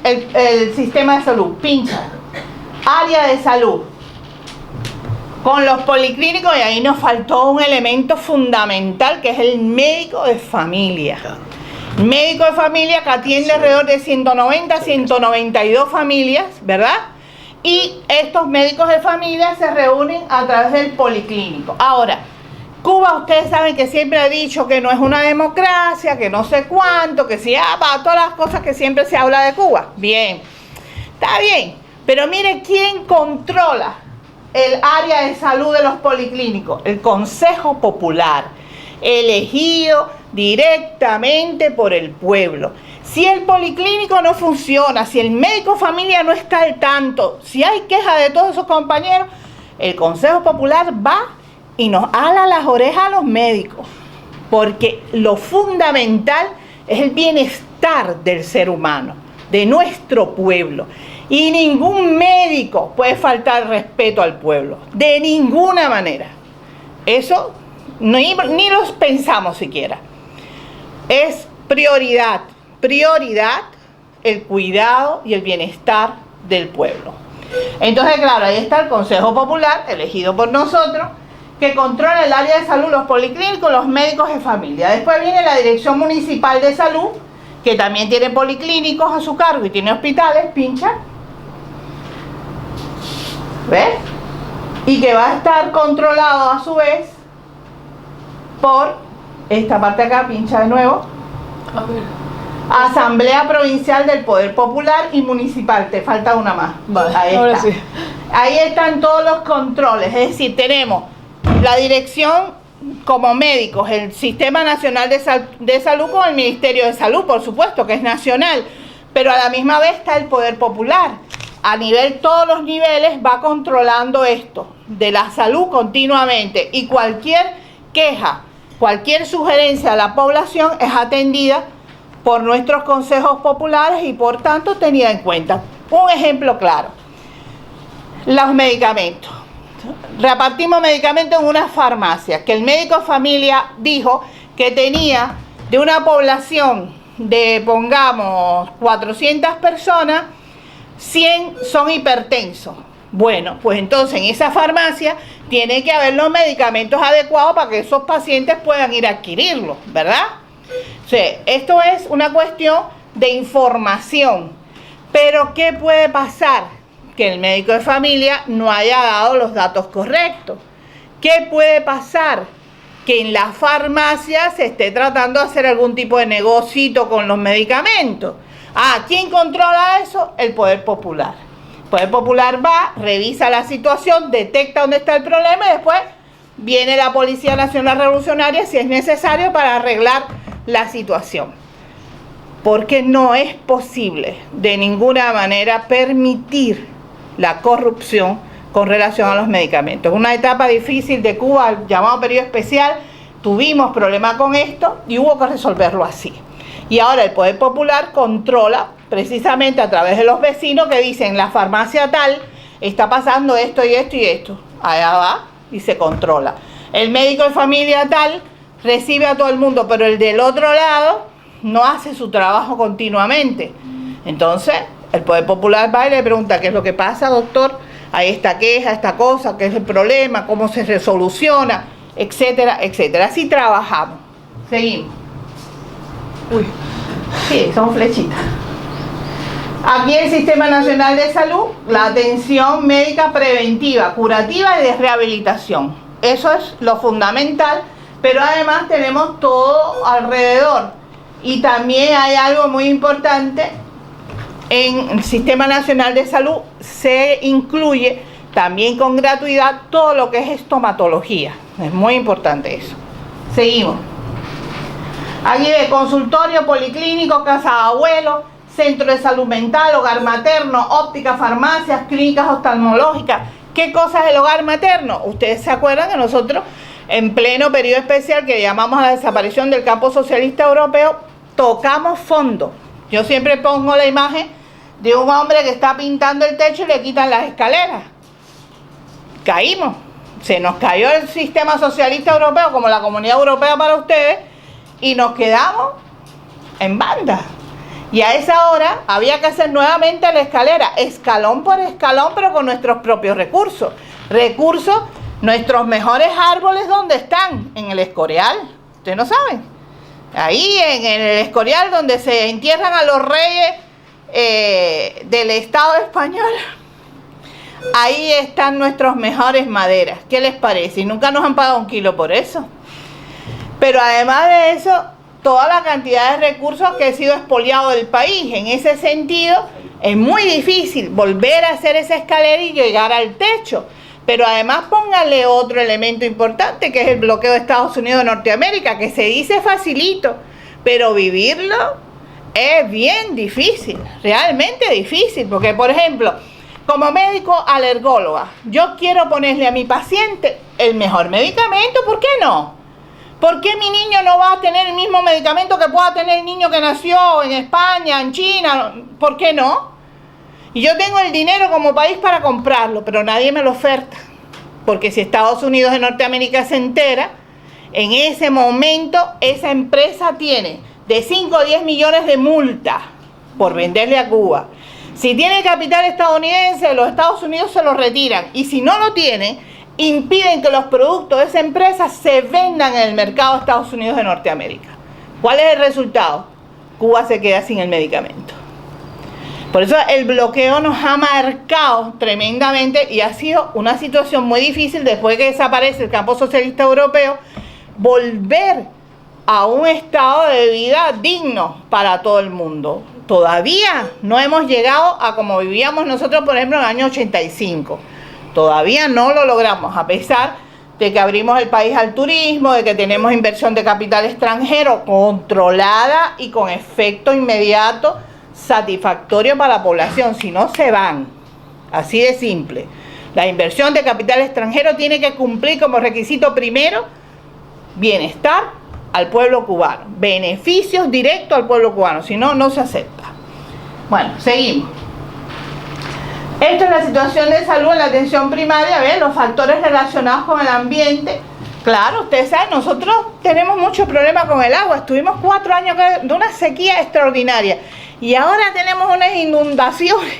Speaker 3: el sistema de salud. Pincha. Área de salud. Con los policlínicos, y ahí nos faltó un elemento fundamental, que es el médico de familia. Médico de familia que atiende alrededor de 190, 192 familias, ¿verdad? Y estos médicos de familia se reúnen a través del policlínico. Ahora, Cuba, ustedes saben que siempre ha dicho que no es una democracia, que no sé cuánto, que sí, para todas las cosas que siempre se habla de Cuba. Bien, está bien, pero mire quién controla el área de salud de los policlínicos: el Consejo Popular, elegido directamente por el pueblo. Si el policlínico no funciona, si el médico de familia no está al tanto, si hay queja de todos sus compañeros, el Consejo Popular va y nos ala las orejas a los médicos, porque lo fundamental es el bienestar del ser humano, de nuestro pueblo. Y ningún médico puede faltar respeto al pueblo, de ninguna manera. Eso ni los pensamos siquiera. Es prioridad el cuidado y el bienestar del pueblo. Entonces, claro, ahí está el Consejo Popular, elegido por nosotros, que controla el área de salud, los policlínicos, los médicos de familia. Después viene la Dirección Municipal de Salud, que también tiene policlínicos a su cargo y tiene hospitales, pincha. ¿Ves? Y que va a estar controlado a su vez por esta parte acá, pincha de nuevo.
Speaker 1: A ver.
Speaker 3: Asamblea Provincial del Poder Popular y Municipal. Te falta una más.
Speaker 1: Vale,
Speaker 3: ahí
Speaker 1: ahora
Speaker 3: está.
Speaker 1: sí.
Speaker 3: Ahí están todos los controles. Es decir, tenemos la dirección como médicos, el Sistema Nacional de Salud con el Ministerio de Salud, por supuesto, que es nacional, pero a la misma vez está el Poder Popular. A nivel, todos los niveles va controlando esto de la salud continuamente, y cualquier queja, cualquier sugerencia de la población es atendida por nuestros consejos populares y por tanto tenida en cuenta. Un ejemplo claro: los medicamentos. Repartimos medicamentos en una farmacia, que el médico de familia dijo que tenía de una población de, pongamos, 400 personas, 100 son hipertensos. Bueno, pues entonces en esa farmacia tiene que haber los medicamentos adecuados para que esos pacientes puedan ir a adquirirlos, ¿verdad? O sea, esto es una cuestión de información. Pero ¿qué puede pasar? Que el médico de familia no haya dado los datos correctos. ¿Qué puede pasar? Que en la farmacia se esté tratando de hacer algún tipo de negocito con los medicamentos. ¿Quién controla eso? El Poder Popular. El Poder Popular va, revisa la situación, detecta dónde está el problema y después viene la Policía Nacional Revolucionaria si es necesario para arreglar la situación. Porque no es posible de ninguna manera permitir la corrupción con relación a los medicamentos. Una etapa difícil de Cuba, el llamado periodo especial, tuvimos problemas con esto y hubo que resolverlo así. Y ahora el Poder Popular controla precisamente a través de los vecinos que dicen: la farmacia tal está pasando esto y esto y esto. Allá va y se controla. El médico de familia tal recibe a todo el mundo, pero el del otro lado no hace su trabajo continuamente. Entonces el Poder Popular va y le pregunta: ¿qué es lo que pasa, doctor? Hay esta queja, esta cosa, ¿qué es el problema? ¿Cómo se resoluciona? Etcétera, etcétera. Así trabajamos. Seguimos. Uy, sí, son flechitas. Aquí el Sistema Nacional de Salud, la atención médica preventiva, curativa y de rehabilitación. Eso es lo fundamental, pero además tenemos todo alrededor. Y también hay algo muy importante, en el Sistema Nacional de Salud se incluye también con gratuidad todo lo que es estomatología. Es muy importante eso. Seguimos. Aquí de consultorio, policlínico, casa de abuelos, centro de salud mental, hogar materno, óptica, farmacias, clínicas oftalmológicas. ¿Qué cosa es el hogar materno? Ustedes se acuerdan que nosotros, en pleno periodo especial que llamamos a la desaparición del campo socialista europeo, tocamos fondo. Yo siempre pongo la imagen de un hombre que está pintando el techo y le quitan las escaleras. Caímos. Se nos cayó el sistema socialista europeo como la Comunidad Europea para ustedes y nos quedamos en banda. Y a esa hora había que hacer nuevamente la escalera, escalón por escalón, pero con nuestros propios recursos. Recursos, nuestros mejores árboles, ¿dónde están? En el Escorial. Ustedes no saben. Ahí en el Escorial, donde se entierran a los reyes del Estado español. Ahí están nuestras mejores maderas. ¿Qué les parece? Y nunca nos han pagado 1 kilo por eso. Pero además de eso, toda la cantidad de recursos que ha sido expoliado del país. En ese sentido, es muy difícil volver a hacer esa escalera y llegar al techo. Pero además póngale otro elemento importante, que es el bloqueo de Estados Unidos de Norteamérica, que se dice facilito, pero vivirlo es bien difícil, realmente difícil. Porque, por ejemplo, como médico alergóloga, yo quiero ponerle a mi paciente el mejor medicamento, ¿por qué no? ¿Por qué mi niño no va a tener el mismo medicamento que pueda tener el niño que nació en España, en China? ¿Por qué no? Y yo tengo el dinero como país para comprarlo, pero nadie me lo oferta. Porque si Estados Unidos de Norteamérica se entera, en ese momento esa empresa tiene de 5 a 10 millones de multa por venderle a Cuba. Si tiene capital estadounidense, los Estados Unidos se lo retiran. Y si no lo tiene, impiden que los productos de esa empresa se vendan en el mercado de Estados Unidos de Norteamérica. ¿Cuál es el resultado? Cuba se queda sin el medicamento. Por eso el bloqueo nos ha marcado tremendamente y ha sido una situación muy difícil después que desaparece el campo socialista europeo, volver a un estado de vida digno para todo el mundo. Todavía no hemos llegado a como vivíamos nosotros, por ejemplo, en el año 85. Todavía no lo logramos, a pesar de que abrimos el país al turismo, de que tenemos inversión de capital extranjero controlada y con efecto inmediato satisfactorio para la población. Si no, se van. Así de simple. La inversión de capital extranjero tiene que cumplir como requisito primero bienestar al pueblo cubano, beneficios directos al pueblo cubano, si no, no se acepta. Bueno, seguimos. Esta es la situación de salud en la atención primaria, ¿ven? Los factores relacionados con el ambiente. Claro, ustedes saben, nosotros tenemos muchos problemas con el agua. Estuvimos 4 años de una sequía extraordinaria y ahora tenemos unas inundaciones,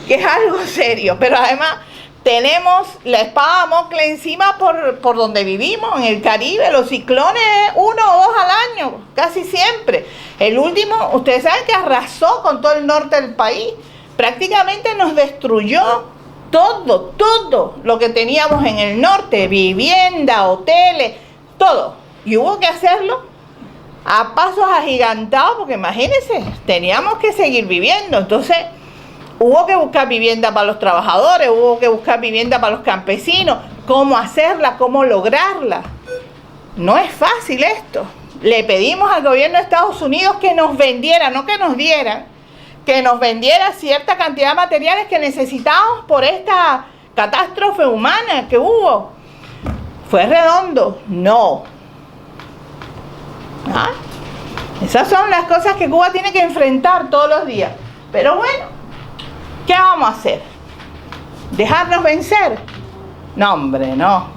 Speaker 3: que es algo serio, pero además tenemos la espada de Damocles encima por donde vivimos, en el Caribe. Los ciclones 1 o 2 al año, casi siempre. El último, ustedes saben que arrasó con todo el norte del país. Prácticamente nos destruyó todo lo que teníamos en el norte. Vivienda, hoteles, todo. Y hubo que hacerlo a pasos agigantados, porque imagínense, teníamos que seguir viviendo. Entonces hubo que buscar vivienda para los trabajadores, hubo que buscar vivienda para los campesinos, cómo hacerla, cómo lograrla. No es fácil esto. Le pedimos al gobierno de Estados Unidos que nos vendiera, no que nos diera, que nos vendiera cierta cantidad de materiales que necesitábamos por esta catástrofe humana que hubo. ¿Fue redondo? No. ¿Ah? Esas son las cosas que Cuba tiene que enfrentar todos los días. Pero bueno, ¿qué vamos a hacer? ¿Dejarnos vencer? No, hombre, no.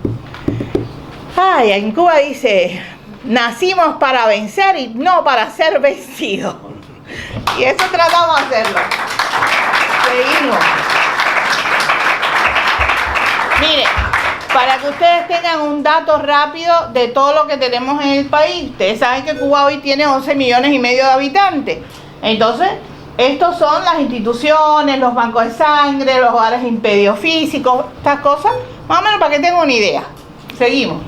Speaker 3: Ay, en Cuba dice, nacimos para vencer y no para ser vencidos. Y eso tratamos de hacerlo. Seguimos. Mire, para que ustedes tengan un dato rápido de todo lo que tenemos en el país. Ustedes saben que Cuba hoy tiene 11 millones y medio de habitantes. Entonces, estos son las instituciones, los bancos de sangre, los hogares impedidos físicos, estas cosas, más o menos para que tengan una idea. Seguimos.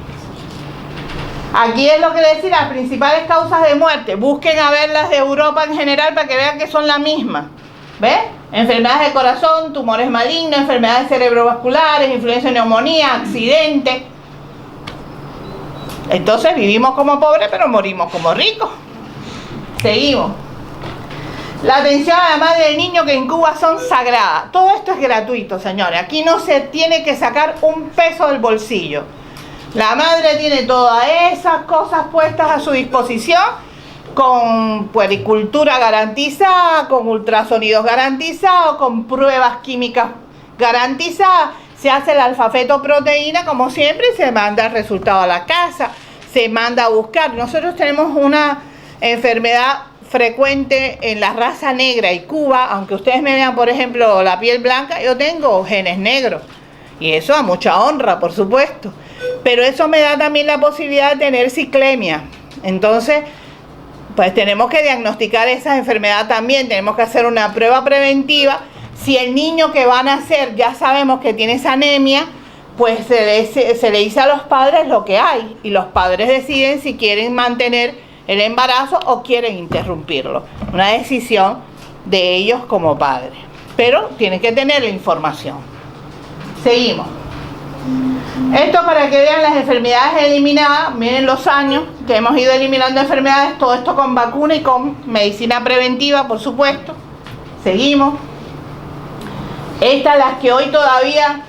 Speaker 3: Aquí es lo que les decía, las principales causas de muerte. Busquen a ver las de Europa en general para que vean que son las mismas. ¿Ves? Enfermedades de corazón, tumores malignos, enfermedades cerebrovasculares, influenza, neumonía, accidentes. Entonces vivimos como pobres, pero morimos como ricos. Seguimos. La atención a la madre y el niño, que en Cuba son sagradas. Todo esto es gratuito, señores. Aquí no se tiene que sacar un peso del bolsillo. La madre tiene todas esas cosas puestas a su disposición, con puericultura garantizada, con ultrasonidos garantizados, con pruebas químicas garantizadas. Se hace el alfa-fetoproteína como siempre y se manda el resultado a la casa, se manda a buscar. Nosotros tenemos una enfermedad frecuente en la raza negra y Cuba, aunque ustedes me vean, por ejemplo, la piel blanca, yo tengo genes negros. Y eso a mucha honra, por supuesto. Pero eso me da también la posibilidad de tener ciclemia. Entonces, pues tenemos que diagnosticar esa enfermedad también. Tenemos que hacer una prueba preventiva. Si el niño que va a nacer ya sabemos que tiene esa anemia, pues se le dice a los padres lo que hay. Y los padres deciden si quieren mantener el embarazo o quieren interrumpirlo. Una decisión de ellos como padres. Pero tienen que tener la información. Seguimos. Esto para que vean las enfermedades eliminadas. Miren los años que hemos ido eliminando enfermedades. Todo esto con vacuna y con medicina preventiva, por supuesto. Seguimos. Estas las que hoy todavía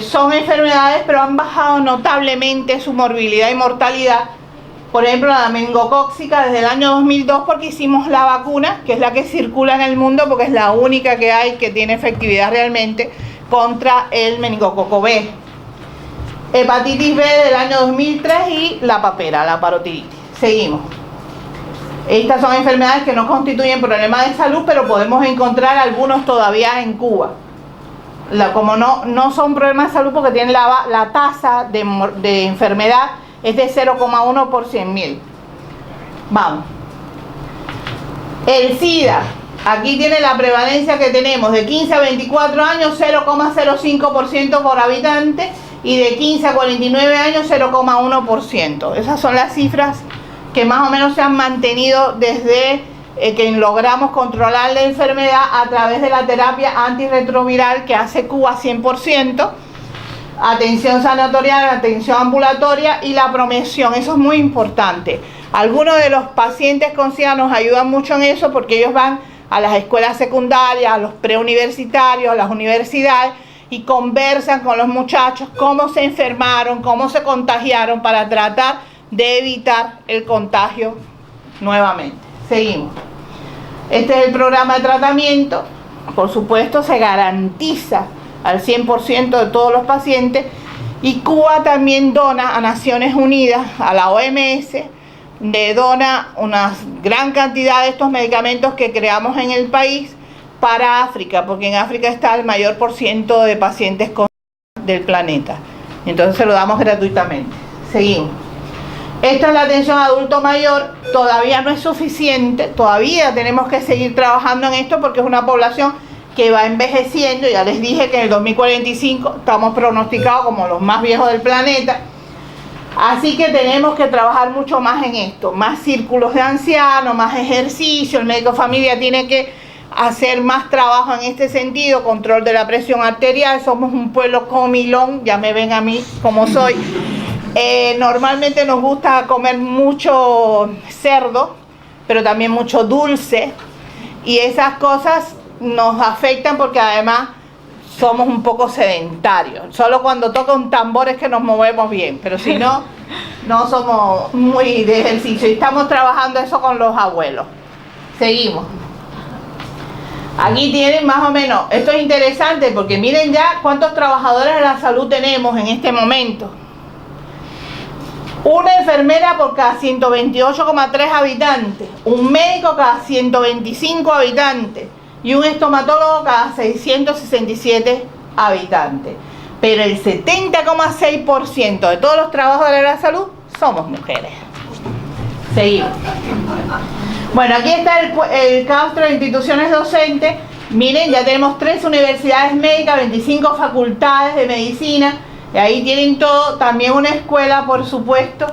Speaker 3: son enfermedades, pero han bajado notablemente su morbilidad y mortalidad. Por ejemplo, la meningocócica desde el año 2002, porque hicimos la vacuna, que es la que circula en el mundo, porque es la única que hay que tiene efectividad realmente contra el meningococo B. Hepatitis B del año 2003 y la papera, la parotiditis. Seguimos. Estas son enfermedades que no constituyen problemas de salud, pero podemos encontrar algunos todavía en Cuba. Como no son problemas de salud porque tienen la tasa de enfermedad es de 0,1 por 100.000. Vamos. El SIDA. Aquí tiene la prevalencia que tenemos de 15 a 24 años, 0,05% por habitante, y de 15 a 49 años, 0,1%. Esas son las cifras que más o menos se han mantenido desde que logramos controlar la enfermedad a través de la terapia antirretroviral que hace Cuba 100%, atención sanatorial, atención ambulatoria y la promoción. Eso es muy importante. Algunos de los pacientes con SIDA nos ayudan mucho en eso porque ellos van a las escuelas secundarias, a los preuniversitarios, a las universidades y conversan con los muchachos cómo se enfermaron, cómo se contagiaron para tratar de evitar el contagio nuevamente. Seguimos. Este es el programa de tratamiento. Por supuesto, se garantiza al 100% de todos los pacientes, y Cuba también dona a Naciones Unidas, a la OMS, le dona una gran cantidad de estos medicamentos que creamos en el país para África, porque en África está el mayor % de pacientes con del planeta. Entonces se lo damos gratuitamente. Seguimos. Esta es la atención a adulto mayor. Todavía no es suficiente, todavía tenemos que seguir trabajando en esto porque es una población que va envejeciendo. Ya les dije que en el 2045 estamos pronosticados como los más viejos del planeta. Así que tenemos que trabajar mucho más en esto, más círculos de ancianos, más ejercicio. El médico de familia tiene que hacer más trabajo en este sentido, control de la presión arterial. Somos un pueblo comilón, ya me ven a mí como soy. Normalmente nos gusta comer mucho cerdo, pero también mucho dulce, y esas cosas nos afectan porque además somos un poco sedentarios. Solo cuando toca un tambor es que nos movemos bien, pero si no, no somos muy de ejercicio, y estamos trabajando eso con los abuelos. Seguimos. Aquí tienen más o menos, esto es interesante porque miren ya cuántos trabajadores de la salud tenemos en este momento. Una enfermera por cada 128,3 habitantes, un médico cada 125 habitantes y un estomatólogo cada 667 habitantes. Pero el 70,6% de todos los trabajadores de la salud somos mujeres. Seguimos. Bueno, aquí está el claustro de instituciones docentes. Miren, ya tenemos 3 universidades médicas, 25 facultades de medicina. Y ahí tienen todo, también una escuela, por supuesto.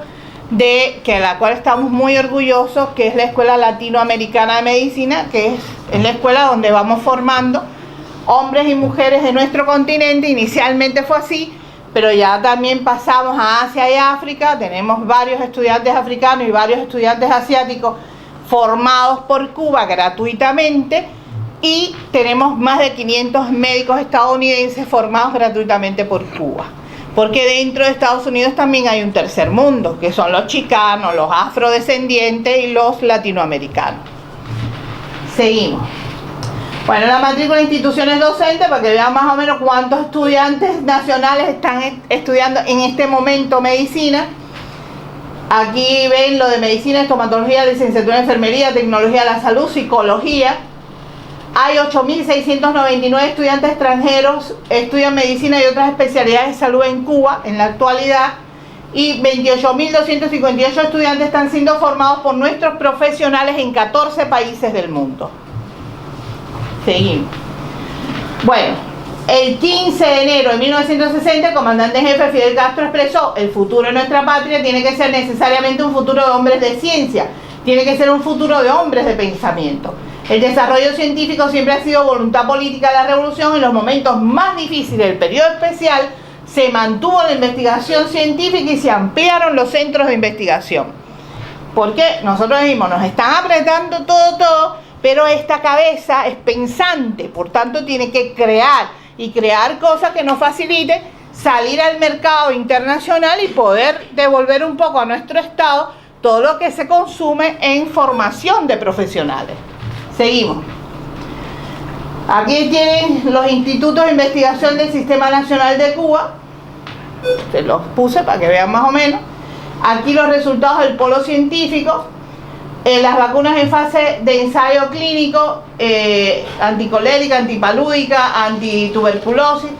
Speaker 3: de que la cual estamos muy orgullosos, que es la Escuela Latinoamericana de Medicina, que es la escuela donde vamos formando hombres y mujeres de nuestro continente. Inicialmente fue así, pero ya también pasamos a Asia y África. Tenemos varios estudiantes africanos y varios estudiantes asiáticos formados por Cuba gratuitamente, y tenemos más de 500 médicos estadounidenses formados gratuitamente por Cuba. Porque dentro de Estados Unidos también hay un tercer mundo, que son los chicanos, los afrodescendientes y los latinoamericanos. Seguimos. Bueno, la matrícula de instituciones docentes, para que vean más o menos cuántos estudiantes nacionales están estudiando en este momento medicina. Aquí ven lo de medicina, estomatología, licenciatura en enfermería, tecnología de la salud, psicología. Hay 8.699 estudiantes extranjeros, estudian medicina y otras especialidades de salud en Cuba en la actualidad, y 28.258 estudiantes están siendo formados por nuestros profesionales en 14 países del mundo. Seguimos. Bueno, el 15 de enero de 1960, el comandante jefe Fidel Castro expresó: el futuro de nuestra patria tiene que ser necesariamente un futuro de hombres de ciencia, tiene que ser un futuro de hombres de pensamiento. El desarrollo científico siempre ha sido voluntad política de la revolución. En los momentos más difíciles del periodo especial se mantuvo la investigación científica y se ampliaron los centros de investigación. Porque nosotros decimos, nos están apretando todo, pero esta cabeza es pensante, por tanto tiene que crear cosas que nos faciliten salir al mercado internacional y poder devolver un poco a nuestro Estado todo lo que se consume en formación de profesionales. Seguimos. Aquí tienen los institutos de investigación del Sistema Nacional de Cuba. Se los puse para que vean más o menos. Aquí los resultados del polo científico. Las vacunas en fase de ensayo clínico, anticolérica, antipalúdica, antituberculosis,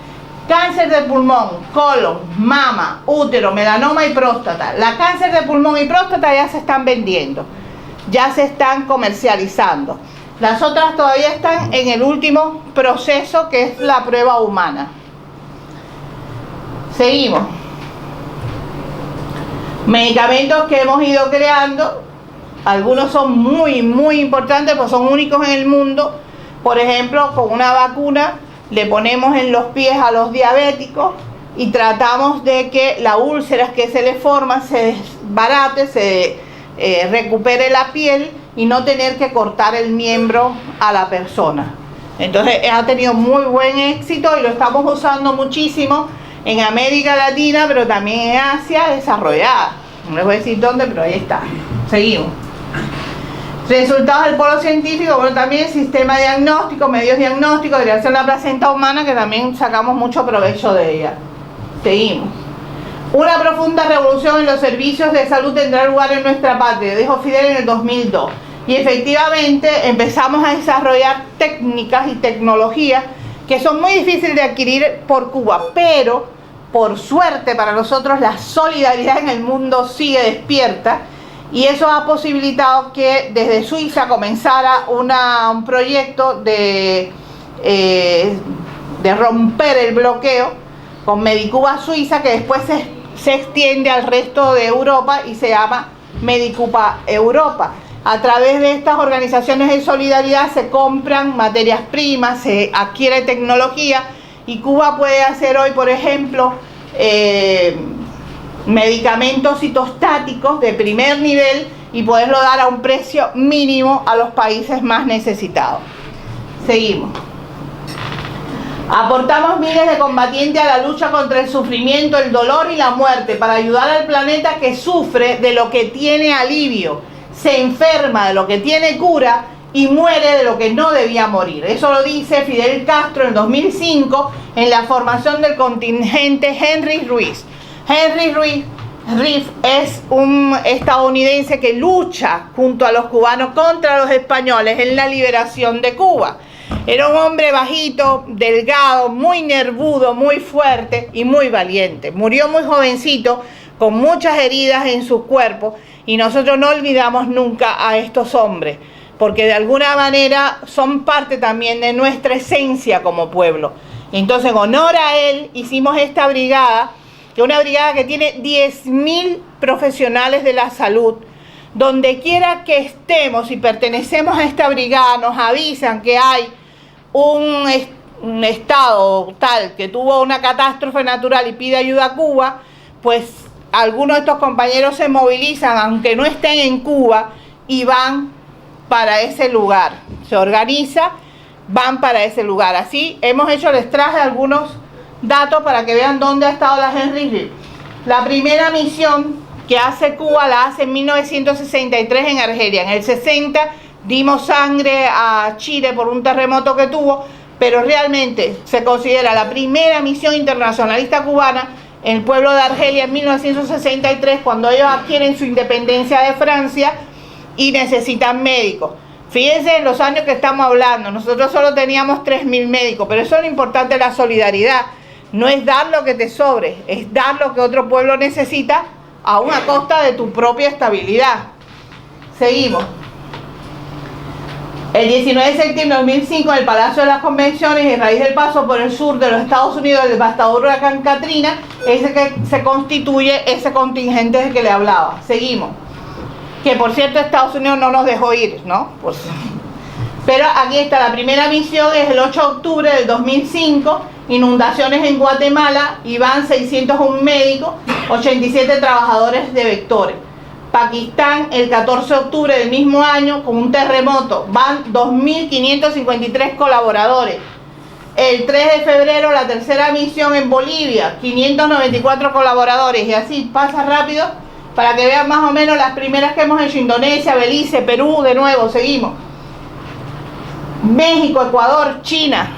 Speaker 3: cáncer de pulmón, colon, mama, útero, melanoma y próstata. La cáncer de pulmón y próstata ya se están vendiendo, ya se están comercializando. Las otras todavía están en el último proceso, que es la prueba humana. Seguimos. Medicamentos que hemos ido creando. Algunos son muy importantes, pues son únicos en el mundo. Por ejemplo, con una vacuna le ponemos en los pies a los diabéticos y tratamos de que la úlcera que se les forma se desbarate, se recupere la piel y no tener que cortar el miembro a la persona. Entonces ha tenido muy buen éxito y lo estamos usando muchísimo en América Latina, pero también en Asia desarrollada. No les voy a decir dónde, pero ahí está. Seguimos. Resultados del polo científico, bueno, también sistema diagnóstico, medios diagnósticos, dirección de la placenta humana, que también sacamos mucho provecho de ella. Seguimos. Una profunda revolución en los servicios de salud tendrá lugar en nuestra patria, dijo Fidel en el 2002. Y efectivamente empezamos a desarrollar técnicas y tecnologías que son muy difíciles de adquirir por Cuba, pero por suerte para nosotros la solidaridad en el mundo sigue despierta, y eso ha posibilitado que desde Suiza comenzara un proyecto de romper el bloqueo con Medicuba Suiza, que después se extiende al resto de Europa y se llama Medicuba Europa. A través de estas organizaciones de solidaridad se compran materias primas, se adquiere tecnología, y Cuba puede hacer hoy, por ejemplo, medicamentos citostáticos de primer nivel y poderlo dar a un precio mínimo a los países más necesitados. Seguimos. Aportamos miles de combatientes a la lucha contra el sufrimiento, el dolor y la muerte, para ayudar al planeta que sufre de lo que tiene alivio, se enferma de lo que tiene cura y muere de lo que no debía morir. Eso lo dice Fidel Castro en 2005 en la formación del contingente Henry Ruiz. Henry Ruiz es un estadounidense que lucha junto a los cubanos contra los españoles en la liberación de Cuba. Era un hombre bajito, delgado, muy nervudo, muy fuerte y muy valiente. Murió muy jovencito, con muchas heridas en su cuerpo, y nosotros no olvidamos nunca a estos hombres, porque de alguna manera son parte también de nuestra esencia como pueblo. Entonces, en honor a él, hicimos esta brigada que es una brigada que tiene 10.000 profesionales de la salud. Donde quiera que estemos y pertenecemos a esta brigada, nos avisan que hay un estado tal que tuvo una catástrofe natural y pide ayuda a Cuba, pues algunos de estos compañeros se movilizan, aunque no estén en Cuba, y van para ese lugar. Se organiza, van para ese lugar. Así les traje algunos datos para que vean dónde ha estado la Henry Reed. La primera misión que hace Cuba la hace en 1963 en Argelia. En el 60 dimos sangre a Chile por un terremoto que tuvo, pero realmente se considera la primera misión internacionalista cubana en el pueblo de Argelia en 1963, cuando ellos adquieren su independencia de Francia y necesitan médicos. Fíjense en los años que estamos hablando, nosotros solo teníamos 3.000 médicos, pero eso es lo importante de la solidaridad. No es dar lo que te sobre, es dar lo que otro pueblo necesita, aún a costa de tu propia estabilidad. Seguimos. El 19 de septiembre de 2005, en el Palacio de las Convenciones, y a raíz del paso por el sur de los Estados Unidos del devastador huracán Katrina, es que se constituye ese contingente del que le hablaba. Seguimos. Que por cierto Estados Unidos no nos dejó ir, ¿no? Pues, pero aquí está, la primera misión es el 8 de octubre del 2005, inundaciones en Guatemala, y van 601 médicos, 87 trabajadores de vectores. Pakistán, el 14 de octubre del mismo año, con un terremoto, van 2.553 colaboradores. El 3 de febrero, la tercera misión en Bolivia, 594 colaboradores, y así pasa rápido para que vean más o menos las primeras que hemos hecho: Indonesia, Belice, Perú, de nuevo, seguimos. México, Ecuador, China,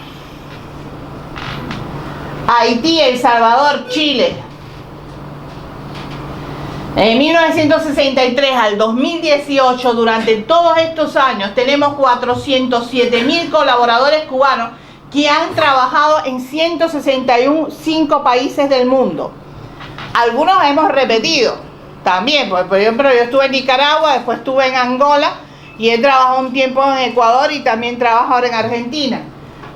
Speaker 3: Haití, El Salvador, Chile. En 1963 al 2018, durante todos estos años, tenemos 407.000 colaboradores cubanos que han trabajado en 165 países del mundo. Algunos hemos repetido también, por ejemplo, yo estuve en Nicaragua, después estuve en Angola y he trabajado un tiempo en Ecuador y también trabajo ahora en Argentina.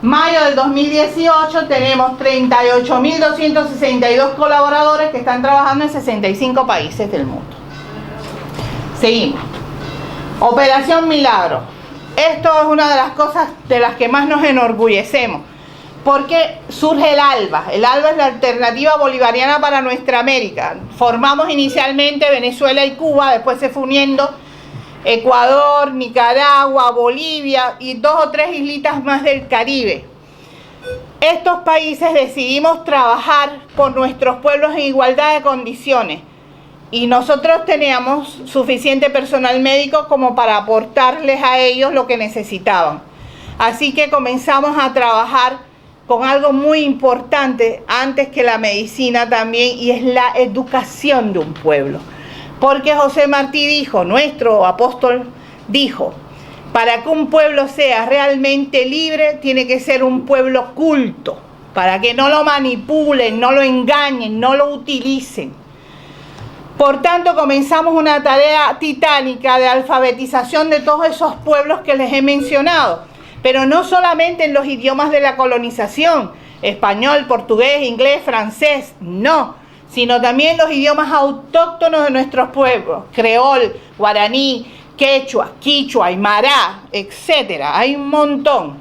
Speaker 3: Mayo del 2018 tenemos 38.262 colaboradores que están trabajando en 65 países del mundo. Seguimos. Operación Milagro. Esto es una de las cosas de las que más nos enorgullecemos, porque surge el ALBA. El ALBA es la Alternativa Bolivariana para Nuestra América. Formamos inicialmente Venezuela y Cuba, después se fue uniendo Ecuador, Nicaragua, Bolivia y 2 o 3 islitas más del Caribe. Estos países decidimos trabajar por nuestros pueblos en igualdad de condiciones y nosotros teníamos suficiente personal médico como para aportarles a ellos lo que necesitaban. Así que comenzamos a trabajar con algo muy importante antes que la medicina también, y es la educación de un pueblo. Porque José Martí dijo, nuestro apóstol dijo, para que un pueblo sea realmente libre, tiene que ser un pueblo culto, para que no lo manipulen, no lo engañen, no lo utilicen. Por tanto, comenzamos una tarea titánica de alfabetización de todos esos pueblos que les he mencionado, pero no solamente en los idiomas de la colonización, español, portugués, inglés, francés, no, sino también los idiomas autóctonos de nuestros pueblos, creol, guaraní, quechua, quichua, aymara, etcétera. Hay un montón.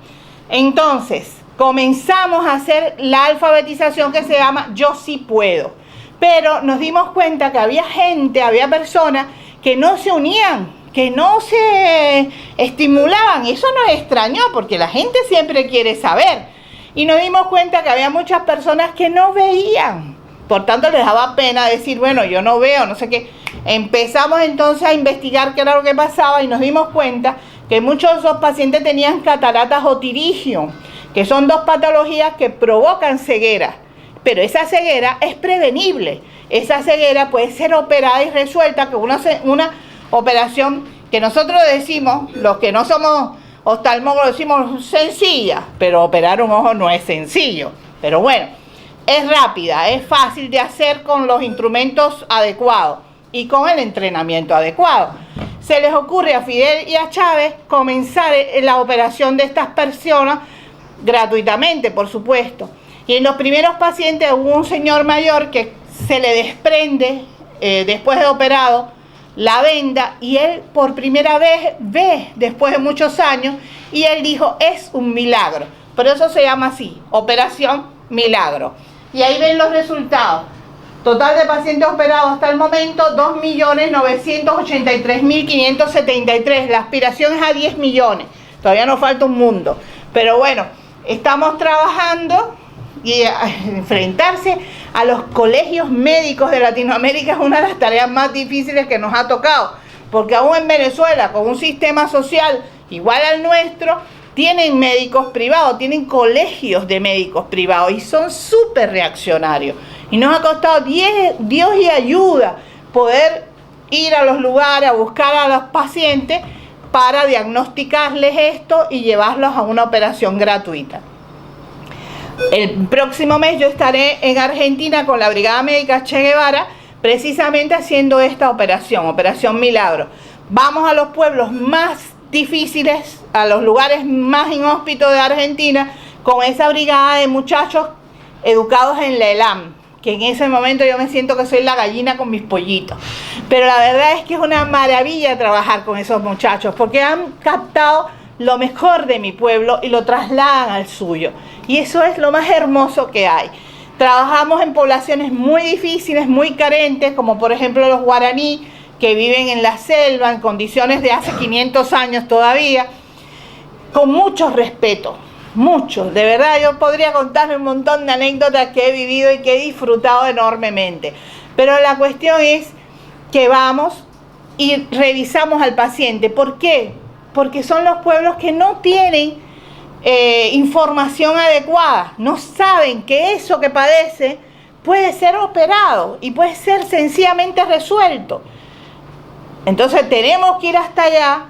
Speaker 3: Entonces, comenzamos a hacer la alfabetización que se llama Yo Sí Puedo. Pero nos dimos cuenta que había gente, había personas que no se unían, que no se estimulaban. Y eso nos extrañó porque la gente siempre quiere saber. Y nos dimos cuenta que había muchas personas que no veían. Por tanto, les daba pena decir, bueno, yo no veo, no sé qué. Empezamos entonces a investigar qué era lo que pasaba y nos dimos cuenta que muchos de esos pacientes tenían cataratas o tirigio, que son 2 patologías que provocan ceguera. Pero esa ceguera es prevenible. Esa ceguera puede ser operada y resuelta con una operación que nosotros decimos, los que no somos oftalmólogos decimos sencilla, pero operar un ojo no es sencillo. Pero bueno, es rápida, es fácil de hacer con los instrumentos adecuados y con el entrenamiento adecuado. Se les ocurre a Fidel y a Chávez comenzar la operación de estas personas gratuitamente, por supuesto. Y en los primeros pacientes hubo un señor mayor que se le desprende, después de operado, la venda, y él por primera vez ve, después de muchos años, y él dijo, es un milagro. Por eso se llama así, Operación Milagro. Y ahí ven los resultados. Total de pacientes operados hasta el momento, 2.983.573. La aspiración es a 10 millones. Todavía nos falta un mundo. Pero bueno, estamos trabajando, y enfrentarse a los colegios médicos de Latinoamérica es una de las tareas más difíciles que nos ha tocado. Porque aún en Venezuela, con un sistema social igual al nuestro, tienen médicos privados, tienen colegios de médicos privados y son súper reaccionarios. Y nos ha costado Dios y ayuda poder ir a los lugares a buscar a los pacientes para diagnosticarles esto y llevarlos a una operación gratuita. El próximo mes yo estaré en Argentina con la Brigada Médica Che Guevara, precisamente haciendo esta operación, Operación Milagro. Vamos a los pueblos más difíciles, a los lugares más inhóspitos de Argentina, con esa brigada de muchachos educados en la ELAM, que en ese momento yo me siento que soy la gallina con mis pollitos. Pero la verdad es que es una maravilla trabajar con esos muchachos, porque han captado lo mejor de mi pueblo y lo trasladan al suyo. Y eso es lo más hermoso que hay. Trabajamos en poblaciones muy difíciles, muy carentes, como por ejemplo los guaraní, que viven en la selva, en condiciones de hace 500 años todavía, con mucho respeto, mucho. De verdad, yo podría contarme un montón de anécdotas que he vivido y que he disfrutado enormemente. Pero la cuestión es que vamos y revisamos al paciente. ¿Por qué? Porque son los pueblos que no tienen información adecuada, no saben que eso que padece puede ser operado y puede ser sencillamente resuelto. Entonces tenemos que ir hasta allá,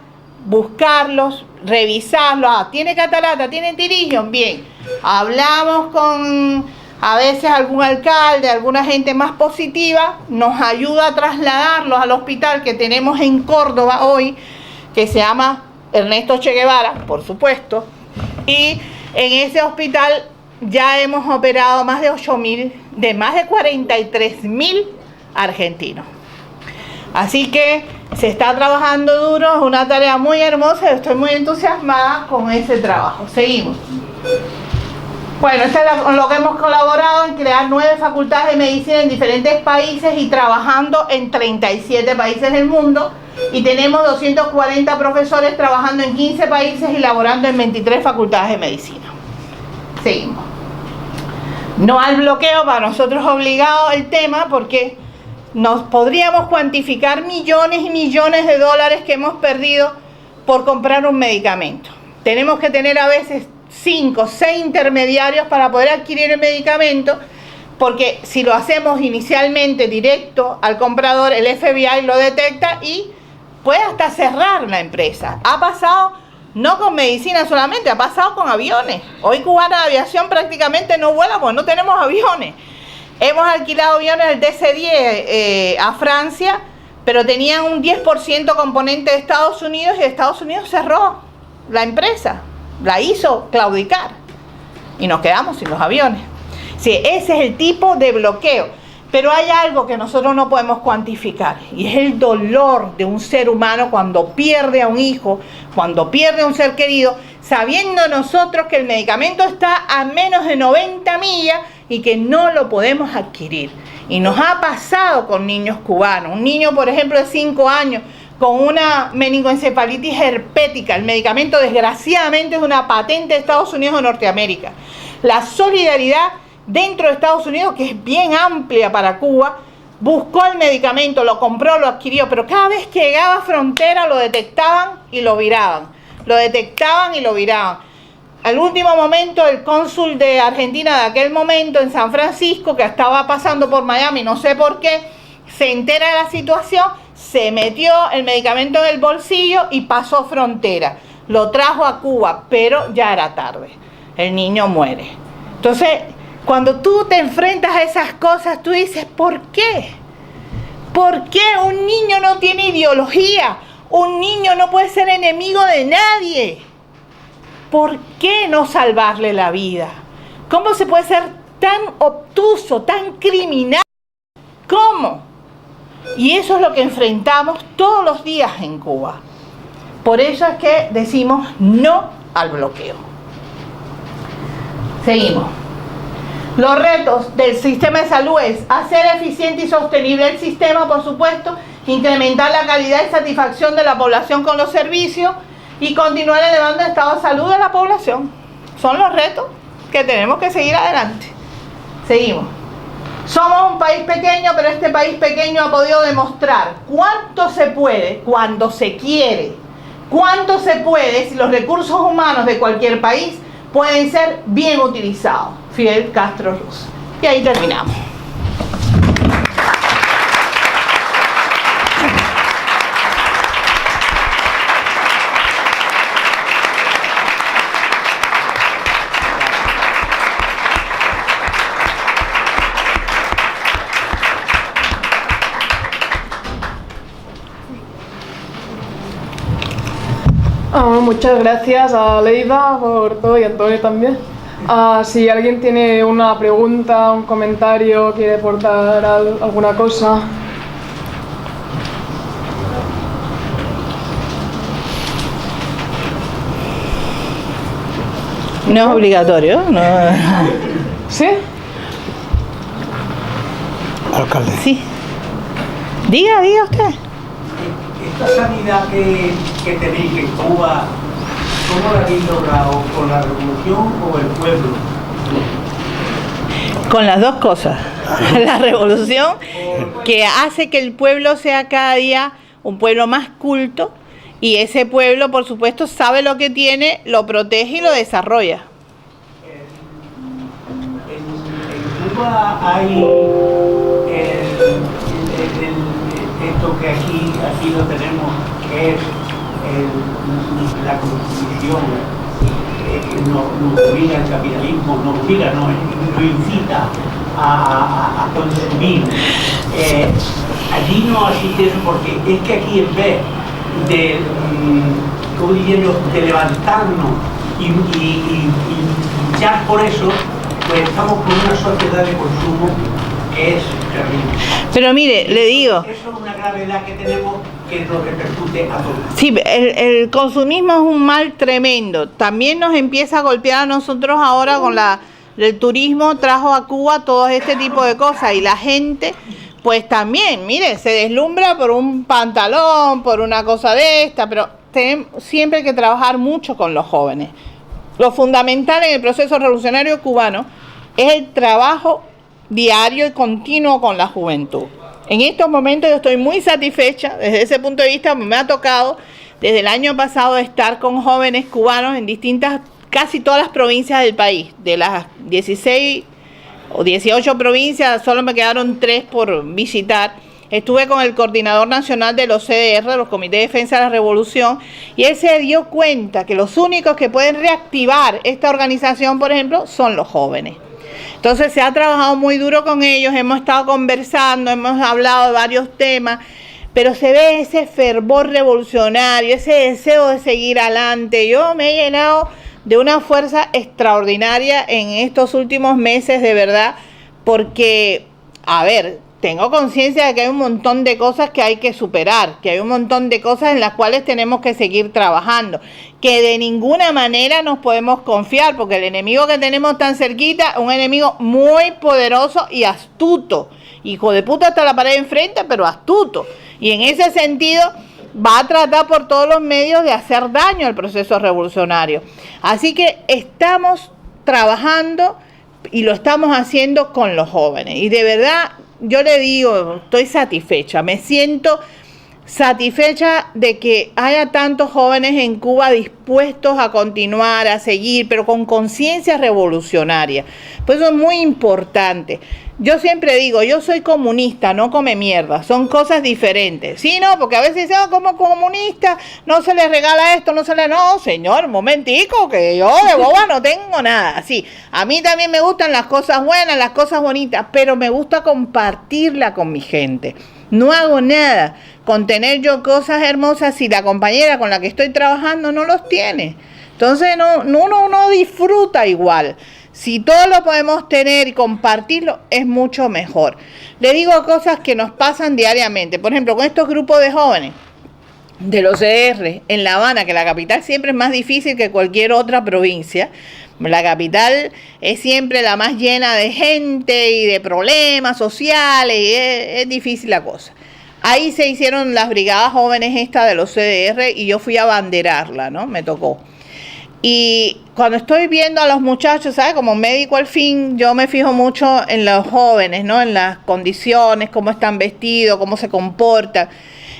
Speaker 3: buscarlos, revisarlos. Ah, ¿tiene catarata? ¿Tiene tirillón? Bien. Hablamos con a veces algún alcalde, alguna gente más positiva, nos ayuda a trasladarlos al hospital que tenemos en Córdoba hoy, que se llama Ernesto Che Guevara, por supuesto. Y en ese hospital ya hemos operado más de 8.000, de más de 43.000 argentinos. Así que se está trabajando duro, es una tarea muy hermosa, estoy muy entusiasmada con ese trabajo. Seguimos. Bueno, esto es lo que hemos colaborado en crear 9 facultades de medicina en diferentes países y trabajando en 37 países del mundo. Y tenemos 240 profesores trabajando en 15 países y laborando en 23 facultades de medicina. Seguimos. No al bloqueo, para nosotros obligado el tema, porque nos podríamos cuantificar millones y millones de dólares que hemos perdido por comprar un medicamento. Tenemos que tener a veces 5 o 6 intermediarios para poder adquirir el medicamento, porque si lo hacemos inicialmente directo al comprador, el FBI lo detecta y puede hasta cerrar la empresa. Ha pasado no con medicina solamente, ha pasado con aviones. Hoy Cubana Aviación prácticamente no vuela porque no tenemos aviones. Hemos alquilado aviones del DC-10 a Francia, pero tenían un 10% componente de Estados Unidos y Estados Unidos cerró la empresa, la hizo claudicar y nos quedamos sin los aviones. Sí, ese es el tipo de bloqueo. Pero hay algo que nosotros no podemos cuantificar y es el dolor de un ser humano cuando pierde a un hijo, cuando pierde a un ser querido, sabiendo nosotros que el medicamento está a menos de 90 millas y que no lo podemos adquirir. Y nos ha pasado con niños cubanos. Un niño, por ejemplo, de 5 años con una meningoencefalitis herpética. El medicamento, desgraciadamente, es una patente de Estados Unidos o Norteamérica. La solidaridad dentro de Estados Unidos, que es bien amplia para Cuba, buscó el medicamento, lo compró, lo adquirió, pero cada vez que llegaba a frontera lo detectaban y lo viraban. Lo detectaban y lo viraban. Al último momento, el cónsul de Argentina de aquel momento en San Francisco, que estaba pasando por Miami, no sé por qué, se entera de la situación, se metió el medicamento en el bolsillo y pasó frontera. Lo trajo a Cuba, pero ya era tarde. El niño muere. Entonces, cuando tú te enfrentas a esas cosas, tú dices, ¿por qué? ¿Por qué un niño no tiene ideología? Un niño no puede ser enemigo de nadie. ¿Por qué no salvarle la vida? ¿Cómo se puede ser tan obtuso, tan criminal ¿Cómo? Y eso es lo que enfrentamos todos los días en Cuba. Por eso es que decimos no al bloqueo. Seguimos. Los retos del sistema de salud es hacer eficiente y sostenible el sistema, por supuesto, incrementar la calidad y satisfacción de la población con los servicios y continuar elevando el estado de salud de la población. Son los retos que tenemos que seguir adelante. Seguimos. Somos un país pequeño, pero este país pequeño ha podido demostrar cuánto se puede cuando se quiere. Cuánto se puede si los recursos humanos de cualquier país pueden ser bien utilizados. Fidel Castro Ruz. Y ahí terminamos.
Speaker 1: Muchas gracias a Leida por todo y a Antonio también. Si alguien tiene una pregunta, un comentario, quiere aportar alguna cosa.
Speaker 3: No es obligatorio, ¿no?
Speaker 1: ¿Sí?
Speaker 2: Alcalde.
Speaker 3: Sí. Diga usted.
Speaker 4: Esta sanidad que tenéis en Cuba, ¿cómo la habéis logrado? ¿Con la revolución o el pueblo?
Speaker 3: Con las dos cosas. La revolución, que hace que el pueblo sea cada día un pueblo más culto, y ese pueblo, por supuesto, sabe lo que tiene, lo protege y lo desarrolla.
Speaker 4: En Cuba hay esto que aquí lo tenemos, que es la constitución, nos obliga al capitalismo, nos incita a consumir. Allí no existe eso, porque es que aquí en vez de, ¿cómo diría yo?, de levantarnos y luchar por eso, pues estamos con una sociedad de consumo que es terrible.
Speaker 3: Pero mire, le digo...
Speaker 4: Eso es una gravedad que tenemos que nos repercute a todos.
Speaker 3: Sí, el consumismo es un mal tremendo. También nos empieza a golpear a nosotros ahora con el turismo, trajo a Cuba todo este tipo de cosas, y la gente... Pues también, mire, se deslumbra por un pantalón, por una cosa de esta, pero siempre hay que trabajar mucho con los jóvenes. Lo fundamental en el proceso revolucionario cubano es el trabajo diario y continuo con la juventud. En estos momentos yo estoy muy satisfecha, desde ese punto de vista me ha tocado desde el año pasado estar con jóvenes cubanos en casi todas las provincias del país, de las 16 o 18 provincias, solo me quedaron 3 por visitar. Estuve con el coordinador nacional de los CDR, los Comités de Defensa de la Revolución, y él se dio cuenta que los únicos que pueden reactivar esta organización, por ejemplo, son los jóvenes. Entonces se ha trabajado muy duro con ellos, hemos estado conversando, hemos hablado de varios temas, pero se ve ese fervor revolucionario, ese deseo de seguir adelante. Yo me he llenado de una fuerza extraordinaria en estos últimos meses, de verdad, porque, a ver, tengo conciencia de que hay un montón de cosas que hay que superar, que hay un montón de cosas en las cuales tenemos que seguir trabajando, que de ninguna manera nos podemos confiar, porque el enemigo que tenemos tan cerquita es un enemigo muy poderoso y astuto, hijo de puta hasta la pared enfrente, pero astuto, y en ese sentido va a tratar por todos los medios de hacer daño al proceso revolucionario. Así que estamos trabajando y lo estamos haciendo con los jóvenes. Y de verdad, yo le digo, estoy satisfecha, me siento satisfecha de que haya tantos jóvenes en Cuba dispuestos a continuar, a seguir, pero con conciencia revolucionaria. Pues eso es muy importante. Yo siempre digo, yo soy comunista, no come mierda, son cosas diferentes. Sí, no, porque a veces dicen, como comunista no se les regala esto, no, señor, momentico, que yo de boba no tengo nada. Sí, a mí también me gustan las cosas buenas, las cosas bonitas, pero me gusta compartirla con mi gente. No hago nada con tener yo cosas hermosas si la compañera con la que estoy trabajando no los tiene. Entonces uno no disfruta igual. Si todo lo podemos tener y compartirlo, es mucho mejor. Le digo cosas que nos pasan diariamente. Por ejemplo, con estos grupos de jóvenes de los CDR en La Habana, que la capital siempre es más difícil que cualquier otra provincia. La capital es siempre la más llena de gente y de problemas sociales, y es difícil la cosa. Ahí se hicieron las brigadas jóvenes estas de los CDR y yo fui a abanderarla, ¿no? Me tocó. Y cuando estoy viendo a los muchachos, ¿sabes? Como médico al fin, yo me fijo mucho en los jóvenes, ¿no? En las condiciones, cómo están vestidos, cómo se comportan.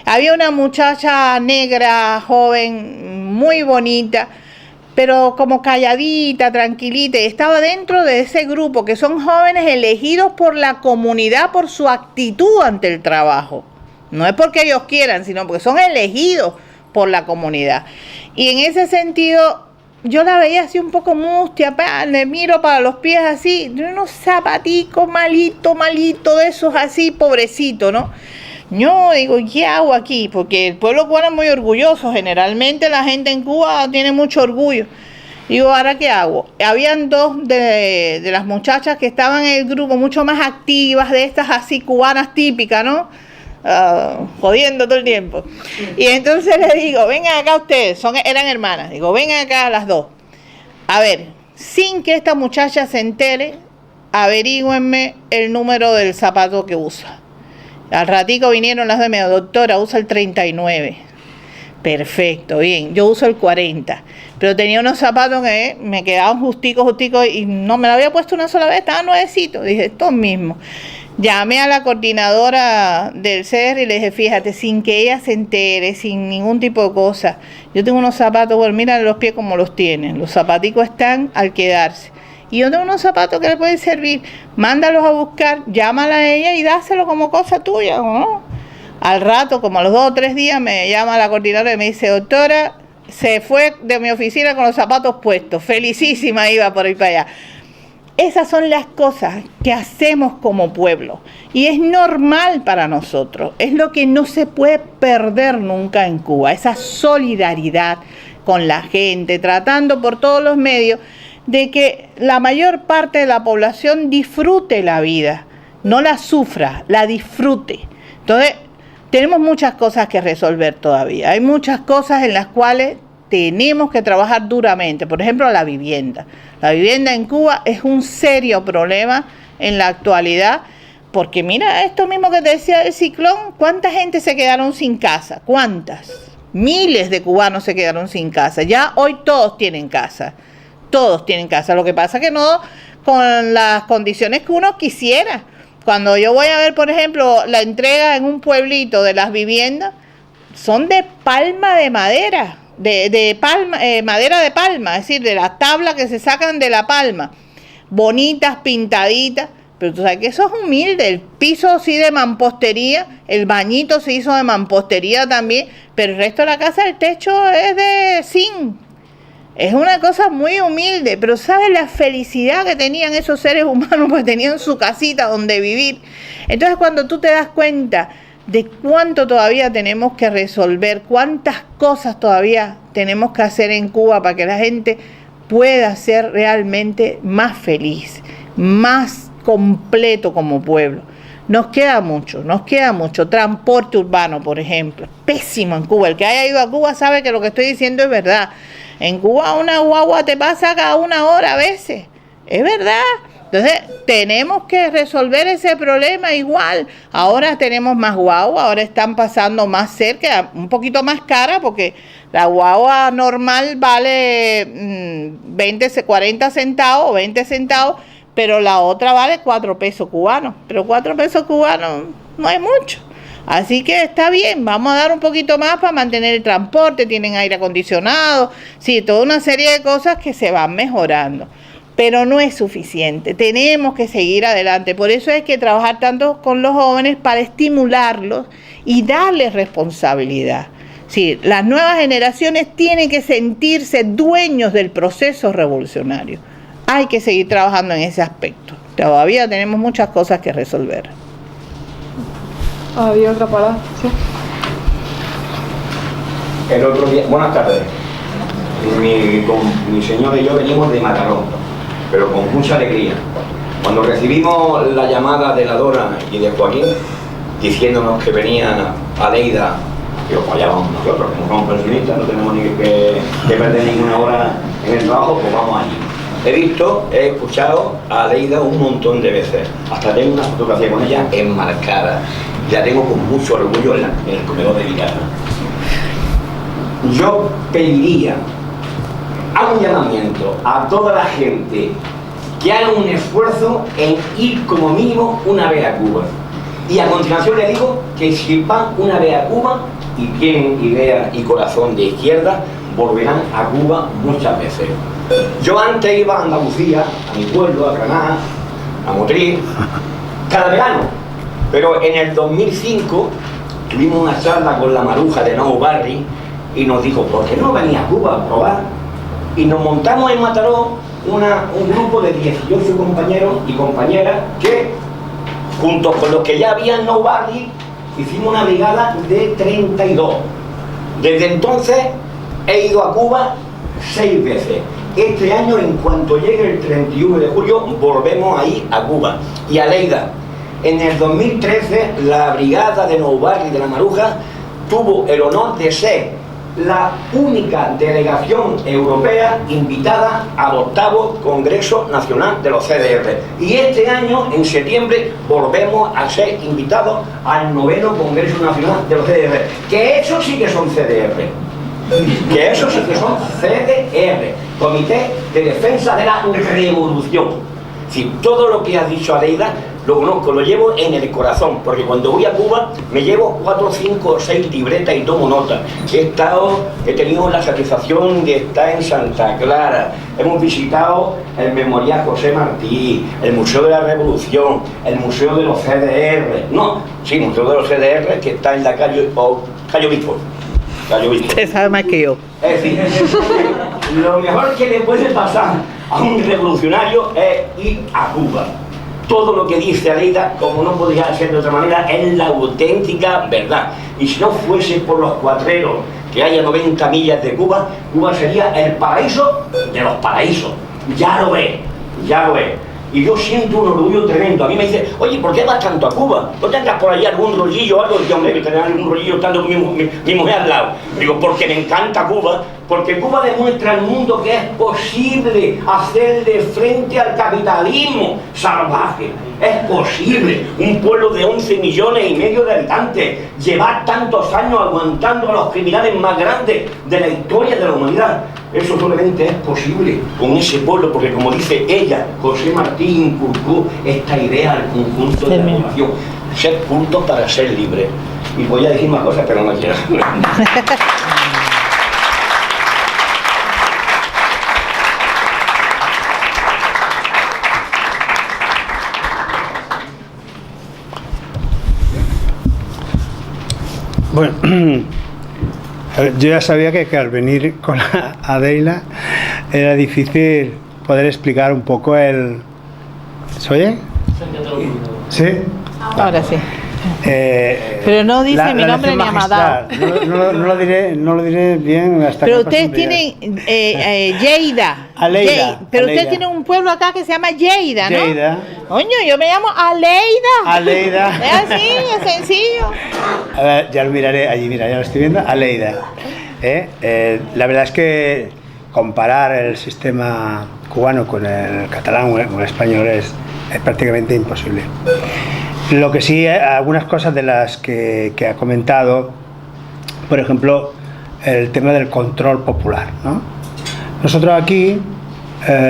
Speaker 3: Había una muchacha negra, joven, muy bonita, pero como calladita, tranquilita, y estaba dentro de ese grupo que son jóvenes elegidos por la comunidad por su actitud ante el trabajo. No es porque ellos quieran, sino porque son elegidos por la comunidad. Y en ese sentido, yo la veía así un poco mustia, le miro para los pies así, unos zapaticos malito, de esos así, pobrecito, ¿no? Yo digo, ¿qué hago aquí? Porque el pueblo cubano es muy orgulloso, generalmente la gente en Cuba tiene mucho orgullo. Digo, ¿ahora qué hago? Habían dos de las muchachas que estaban en el grupo mucho más activas, de estas así cubanas típicas, ¿no? Jodiendo todo el tiempo. Y entonces le digo, vengan acá ustedes, eran hermanas, digo, vengan acá las dos. A ver, sin que esta muchacha se entere, averígüenme el número del zapato que usa. Al ratico vinieron las de mi doctora, usa el 39. Perfecto, bien, yo uso el 40. Pero tenía unos zapatos que me quedaban justicos y no me lo había puesto una sola vez, estaban nuevecitos. Dije, estos mismos. Llamé a la coordinadora del CER y le dije, fíjate, sin que ella se entere, sin ningún tipo de cosa. Yo tengo unos zapatos, bueno, mira los pies como los tienen. Los zapaticos están al quedarse. Y yo tengo unos zapatos que le pueden servir. Mándalos a buscar, llámala a ella y dáselo como cosa tuya, ¿no? Al rato, como a los 2 o 3 días, me llama la coordinadora y me dice, doctora, se fue de mi oficina con los zapatos puestos. Felicísima iba por ir para allá. Esas son las cosas que hacemos como pueblo. Y es normal para nosotros. Es lo que no se puede perder nunca en Cuba. Esa solidaridad con la gente, tratando por todos los medios de que la mayor parte de la población disfrute la vida, no la sufra, la disfrute. Entonces, tenemos muchas cosas que resolver todavía. Hay muchas cosas en las cuales tenemos que trabajar duramente. Por ejemplo, la vivienda. La vivienda en Cuba es un serio problema en la actualidad, porque mira esto mismo que te decía del ciclón, ¿cuánta gente se quedaron sin casa? ¿Cuántas? Miles de cubanos se quedaron sin casa. Ya hoy todos tienen casa. Todos tienen casa, lo que pasa que no con las condiciones que uno quisiera. Cuando yo voy a ver, por ejemplo, la entrega en un pueblito de las viviendas, son de palma de madera, madera de palma, es decir, de las tablas que se sacan de la palma, bonitas, pintaditas, pero tú sabes que eso es humilde. El piso sí de mampostería, el bañito se hizo de mampostería también, pero el resto de la casa, el techo es de zinc. Es una cosa muy humilde, pero ¿sabes la felicidad que tenían esos seres humanos? Porque tenían su casita donde vivir. Entonces, cuando tú te das cuenta de cuánto todavía tenemos que resolver, cuántas cosas todavía tenemos que hacer en Cuba para que la gente pueda ser realmente más feliz, más completo como pueblo. Nos queda mucho. Transporte urbano, por ejemplo, pésimo en Cuba. El que haya ido a Cuba sabe que lo que estoy diciendo es verdad. En Cuba una guagua te pasa cada 1 hora a veces. Es verdad. Entonces, tenemos que resolver ese problema igual. Ahora tenemos más guagua, ahora están pasando más cerca, un poquito más cara, porque la guagua normal vale 40 centavos, 20 centavos, pero la otra vale 4 pesos cubanos. Pero 4 pesos cubanos no es mucho. Así que está bien, vamos a dar un poquito más para mantener el transporte, tienen aire acondicionado, sí, toda una serie de cosas que se van mejorando. Pero no es suficiente, tenemos que seguir adelante. Por eso hay que trabajar tanto con los jóvenes para estimularlos y darles responsabilidad. Sí, las nuevas generaciones tienen que sentirse dueños del proceso revolucionario. Hay que seguir trabajando en ese aspecto. Todavía tenemos muchas cosas que resolver.
Speaker 1: Había otra palabra, sí.
Speaker 5: El otro día, buenas tardes. Mi señor y yo venimos de Mataró. pero con mucha alegría. Cuando recibimos la llamada de la Dora y de Joaquín, diciéndonos que venía Aleida, digo, pues allá vamos nosotros, como somos pensionistas, no tenemos ni que perder ninguna hora en el trabajo, pues vamos allí. He escuchado a Aleida un montón de veces, hasta tengo una fotografía con ella enmarcada, y la tengo con mucho orgullo en el comedor de mi casa. Yo pediría, hago un llamamiento a toda la gente que haga un esfuerzo en ir como mínimo una vez a Cuba. Y a continuación le digo que si van una vez a Cuba y tienen idea y corazón de izquierda, volverán a Cuba muchas veces. Yo antes iba a Andalucía, a mi pueblo, a Granada, a Motril, cada verano. Pero en el 2005 tuvimos una charla con la Maruja de Nou Barri y nos dijo, ¿por qué no venía a Cuba a probar? Y nos montamos en Mataró un grupo de 18 compañeros y compañeras que, junto con los que ya había en Nou Barri, hicimos una brigada de 32. Desde entonces he ido a Cuba 6 veces. Este año, en cuanto llegue el 31 de julio, volvemos a ir a Cuba. Y a Aleida, en el 2013, la brigada de Nou Barri de la Maruja tuvo el honor de ser la única delegación europea invitada al 8º Congreso Nacional de los CDR. Y este año, en septiembre, volvemos a ser invitados al 9º Congreso Nacional de los CDR. Que eso sí que son CDR. Que eso sí que son CDR, Comité de Defensa de la Revolución. Si todo lo que has dicho, Aleida, lo conozco, lo llevo en el corazón, porque cuando voy a Cuba me llevo 4, 5 o 6 libretas y tomo notas. He tenido la satisfacción de estar en Santa Clara, hemos visitado el Memorial José Martí, el Museo de la Revolución, el Museo de los CDR, Museo de los CDR, que está en la calle Obispo.
Speaker 3: Usted sabe más que yo.
Speaker 5: Es decir, lo mejor que le puede pasar a un revolucionario es ir a Cuba. Todo lo que dice Aleida, como no podría ser de otra manera, es la auténtica verdad. Y si no fuese por los cuatreros que hay a 90 millas de Cuba, Cuba sería el paraíso de los paraísos. Ya lo es, ya lo es. Y yo siento un orgullo tremendo. A mí me dice, oye, ¿por qué vas tanto a Cuba? ¿No tendrás por ahí algún rollillo o algo? Yo, hombre, que tener algún rollillo estando con mi mujer al lado. Digo, porque me encanta Cuba, porque Cuba demuestra al mundo que es posible hacerle frente al capitalismo salvaje. Es posible. Un pueblo de 11,5 millones de habitantes, llevar tantos años aguantando a los criminales más grandes de la historia de la humanidad. Eso solamente es posible con ese pueblo, porque como dice ella, José Martí inculcó esta idea al conjunto de la población. Ser cultos para ser libres. Y voy a decir más cosas, pero no quiero.
Speaker 2: Bueno, yo ya sabía que al venir con Aleida era difícil poder explicar un poco el... ¿Se oye? ¿Sí?
Speaker 3: Ahora sí. Pero no dice mi nombre ni Amadao.
Speaker 2: No lo diré bien hasta
Speaker 3: pero
Speaker 2: que
Speaker 3: ustedes tienen Lleida.
Speaker 2: Aleida.
Speaker 3: Pero
Speaker 2: Aleida.
Speaker 3: ustedes tienen un pueblo acá que se llama Lleida, ¿no?
Speaker 2: Lleida.
Speaker 3: Coño, yo me llamo Aleida.
Speaker 2: Aleida.
Speaker 3: Es así, es sencillo.
Speaker 2: A ver, ya lo miraré allí, mira, ya lo estoy viendo. Aleida. La verdad es que comparar el sistema cubano con el catalán o el español es prácticamente imposible. Lo que sí, algunas cosas de las que ha comentado, por ejemplo, el tema del control popular, ¿no? Nosotros aquí,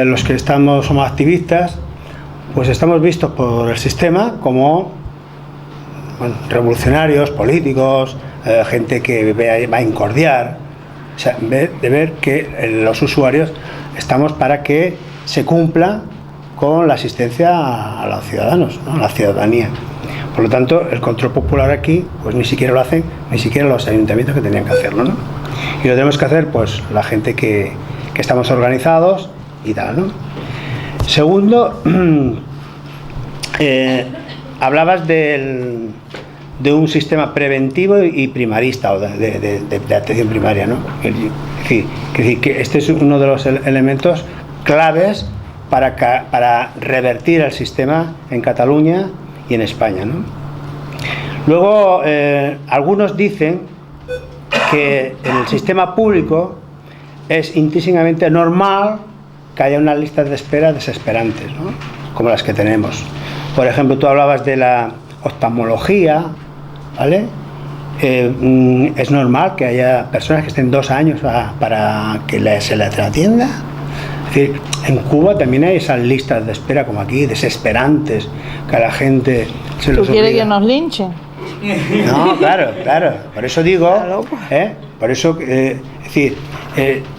Speaker 2: los que somos activistas, pues estamos vistos por el sistema como revolucionarios, políticos, gente que va a incordiar, o sea, de ver que los usuarios estamos para que se cumpla con la asistencia a los ciudadanos, ¿no? A la ciudadanía. Por lo tanto, el control popular aquí, pues ni siquiera lo hacen, ni siquiera los ayuntamientos que tenían que hacerlo, ¿no? Y lo tenemos que hacer, pues, la gente que estamos organizados y tal, ¿no? Segundo, hablabas de un sistema preventivo y primarista, o de atención primaria, ¿no? Es decir, que este es uno de los elementos claves para revertir el sistema en Cataluña y en España, ¿no? Luego, algunos dicen que en el sistema público es intrínsecamente normal que haya unas listas de espera desesperantes, ¿no? Como las que tenemos. Por ejemplo, tú hablabas de la oftalmología, ¿vale? Es normal que haya personas que estén 2 años para que se les atienda. Es decir, en Cuba también hay esas listas de espera como aquí, desesperantes, que a la gente se los
Speaker 3: ¿Tú quieres
Speaker 2: obliga.
Speaker 3: que nos linchen?
Speaker 2: No, claro, por eso digo, por eso, es decir,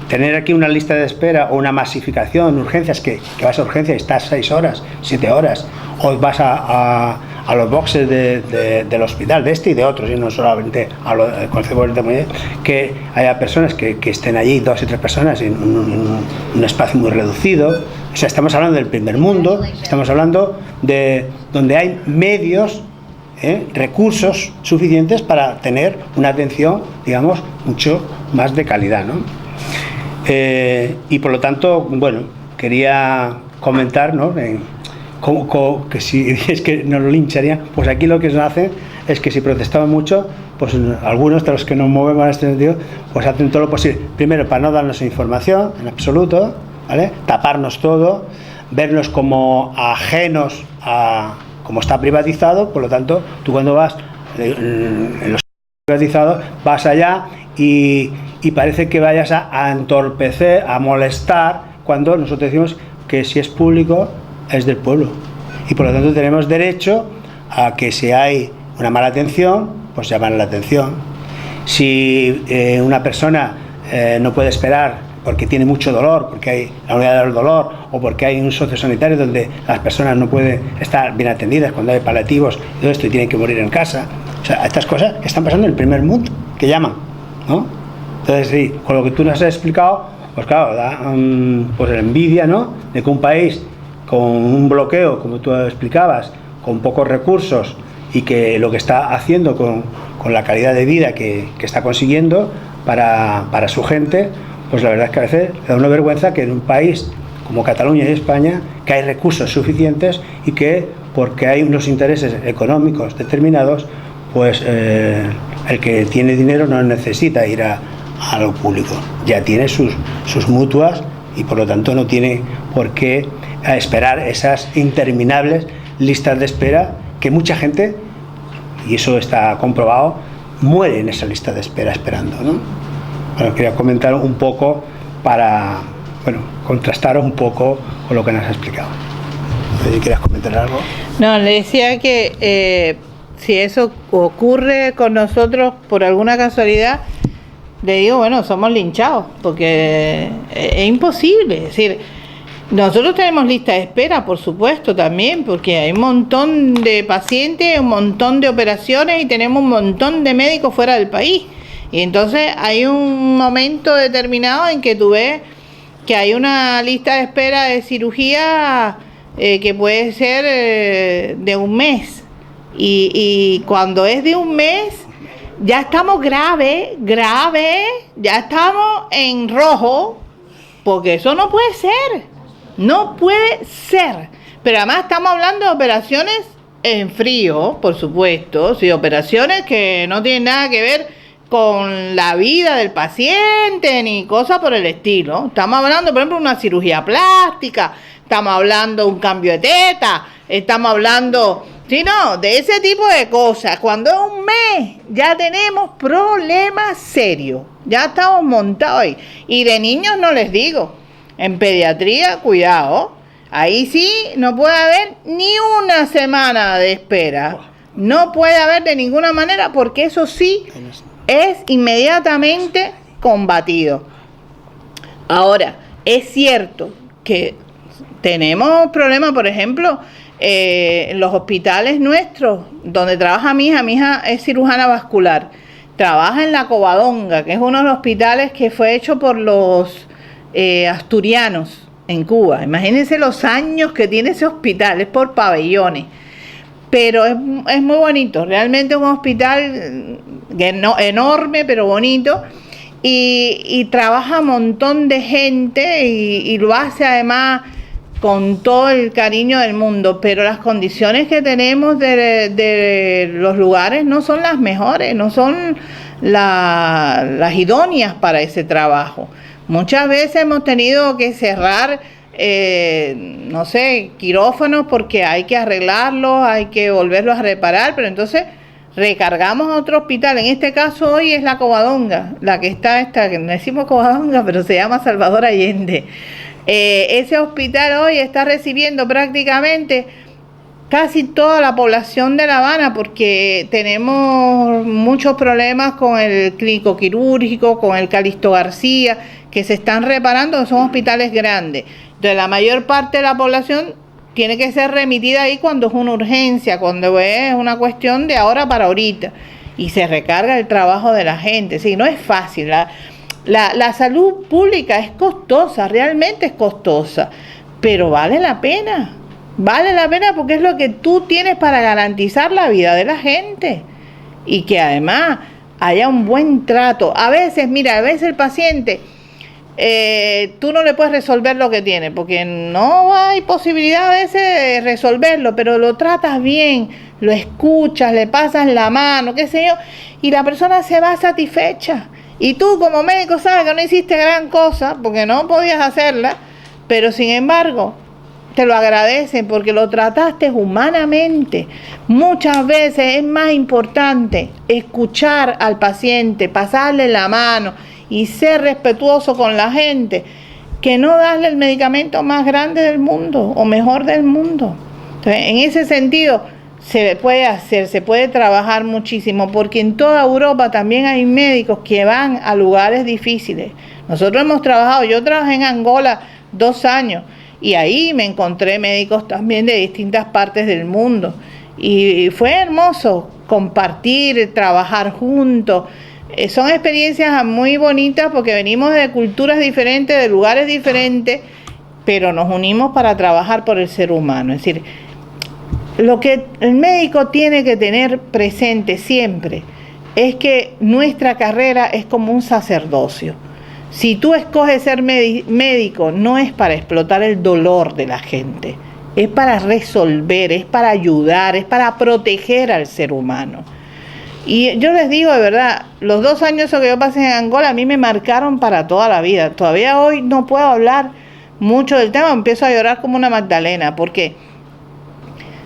Speaker 2: tener aquí una lista de espera o una masificación, urgencias, que vas a urgencias y estás 6 horas, 7 horas, o vas a los boxes del hospital, de este y de otros, y no solamente a los conceptos de Mollet, que haya personas que estén allí, 2 y 3 personas en un espacio muy reducido. O sea, estamos hablando del primer mundo, estamos hablando de donde hay medios, recursos suficientes para tener una atención, digamos, mucho más de calidad, ¿no? Y por lo tanto, bueno, quería comentar, ¿no? Que si es que nos lo lincharían, pues aquí lo que nos hacen es que si protestaban mucho, pues algunos de los que nos movemos en este sentido, pues hacen todo lo posible, primero para no darnos información en absoluto, ¿vale? Taparnos todo, vernos como ajenos a como está privatizado. Por lo tanto, tú cuando vas en los privatizados, vas allá y parece que vayas a entorpecer, a molestar, cuando nosotros decimos que si es público es del pueblo, y por lo tanto tenemos derecho a que si hay una mala atención, pues llamar la atención. Si una persona no puede esperar porque tiene mucho dolor, porque hay la unidad del dolor, o porque hay un sociosanitario donde las personas no pueden estar bien atendidas cuando hay paliativos y todo esto, y tienen que morir en casa. O sea, estas cosas que están pasando en el primer mundo, que llaman, ¿no? Entonces, sí, con lo que tú nos has explicado, pues claro, da pues la envidia, ¿no?, de que un país con un bloqueo, como tú explicabas, con pocos recursos, y que lo que está haciendo con la calidad de vida que está consiguiendo para su gente, pues la verdad es que a veces da una vergüenza que en un país como Cataluña y España, que hay recursos suficientes y que, porque hay unos intereses económicos determinados, pues el que tiene dinero no necesita ir a lo público, ya tiene sus mutuas, y por lo tanto no tiene por qué esperar esas interminables listas de espera, que mucha gente, y eso está comprobado, muere en esa lista de espera esperando, ¿no? Bueno, quería comentar un poco para, bueno, contrastar un poco con lo que nos has explicado. ¿Quieres comentar algo?
Speaker 3: No, le decía que si eso ocurre con nosotros por alguna casualidad, le digo, bueno, somos linchados, porque es imposible. Es decir, nosotros tenemos lista de espera, por supuesto, también, porque hay un montón de pacientes, un montón de operaciones, y tenemos un montón de médicos fuera del país. Y entonces hay un momento determinado en que tú ves que hay una lista de espera de cirugía que puede ser de 1 mes. Y cuando es de 1 mes, ya estamos grave, ya estamos en rojo, porque eso no puede ser. Pero además estamos hablando de operaciones en frío, por supuesto, sí, operaciones que no tienen nada que ver con la vida del paciente ni cosas por el estilo. Estamos hablando, por ejemplo, de una cirugía plástica, estamos hablando de un cambio de teta, estamos hablando, sí, no, de ese tipo de cosas. Cuando es 1 mes ya tenemos problemas serios, ya estamos montados ahí. Y de niños no les digo, en pediatría, cuidado, ahí sí no puede haber ni 1 semana de espera, no puede haber de ninguna manera, porque eso sí es inmediatamente combatido. Ahora, es cierto que tenemos problemas, por ejemplo, en los hospitales nuestros, donde trabaja mi hija es cirujana vascular, trabaja en la Covadonga, que es uno de los hospitales que fue hecho por los asturianos en Cuba. Imagínense los años que tiene ese hospital, es por pabellones. Pero es muy bonito, realmente un hospital enorme, pero bonito, y trabaja un montón de gente, y lo hace además con todo el cariño del mundo, pero las condiciones que tenemos de los lugares no son las mejores, no son las idóneas para ese trabajo. Muchas veces hemos tenido que cerrar, no sé, quirófanos porque hay que arreglarlos, hay que volverlos a reparar, pero entonces recargamos a otro hospital. En este caso hoy es la Covadonga, la que está, que no decimos Covadonga, pero se llama Salvador Allende. Ese hospital hoy está recibiendo prácticamente casi toda la población de La Habana porque tenemos muchos problemas con el clínico quirúrgico, con el Calixto García, que se están reparando, son hospitales grandes. Entonces la mayor parte de la población tiene que ser remitida ahí cuando es una urgencia, cuando es una cuestión de ahora para ahorita, y se recarga el trabajo de la gente. Sí, no es fácil. La salud pública es costosa, realmente es costosa, pero vale la pena porque es lo que tú tienes para garantizar la vida de la gente y que además haya un buen trato. A veces el paciente, tú no le puedes resolver lo que tiene porque no hay posibilidad a veces de resolverlo, pero lo tratas bien, lo escuchas, le pasas la mano, qué sé yo, y la persona se va satisfecha. Y tú como médico sabes que no hiciste gran cosa porque no podías hacerla, pero sin embargo te lo agradecen porque lo trataste humanamente. Muchas veces es más importante escuchar al paciente, pasarle la mano y ser respetuoso con la gente que no darle el medicamento más grande del mundo o mejor del mundo. Entonces, en ese sentido se puede trabajar muchísimo porque en toda Europa también hay médicos que van a lugares difíciles. Nosotros hemos trabajado, yo trabajé en Angola 2 años y ahí me encontré médicos también de distintas partes del mundo y fue hermoso compartir, trabajar juntos. Son experiencias muy bonitas porque venimos de culturas diferentes, de lugares diferentes, pero nos unimos para trabajar por el ser humano. Es decir, lo que el médico tiene que tener presente siempre es que nuestra carrera es como un sacerdocio. Si tú escoges ser médico, no es para explotar el dolor de la gente, es para resolver, es para ayudar, es para proteger al ser humano. Y yo les digo de verdad, los 2 años que yo pasé en Angola a mí me marcaron para toda la vida. Todavía hoy no puedo hablar mucho del tema, empiezo a llorar como una Magdalena, porque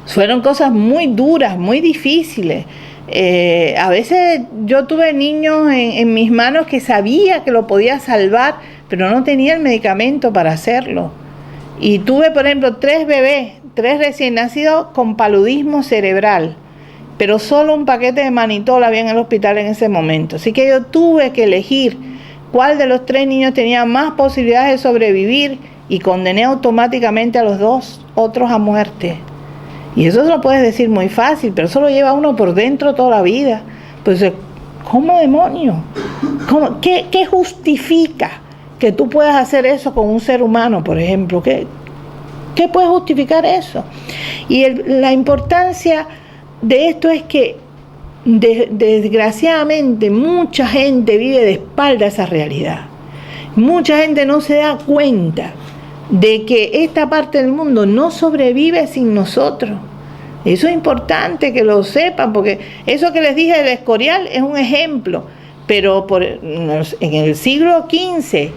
Speaker 3: fueron cosas muy duras, muy difíciles. A veces yo tuve niños en mis manos que sabía que lo podía salvar, pero no tenía el medicamento para hacerlo. Y tuve, por ejemplo, 3 bebés, 3 recién nacidos con paludismo cerebral, pero solo un paquete de manitol había en el hospital en ese momento. Así que yo tuve que elegir cuál de los 3 niños tenía más posibilidades de sobrevivir y condené automáticamente a los 2 otros a muerte. Y eso se lo puedes decir muy fácil, pero eso lo lleva uno por dentro toda la vida. Pues, ¿cómo demonio? ¿Qué justifica que tú puedas hacer eso con un ser humano, por ejemplo? ¿Qué puede justificar eso? Y la importancia de esto es que desgraciadamente mucha gente vive de espalda a esa realidad. Mucha gente no se da cuenta de que esta parte del mundo no sobrevive sin nosotros. Eso es importante que lo sepan, porque eso que les dije del Escorial es un ejemplo, pero en el siglo XV,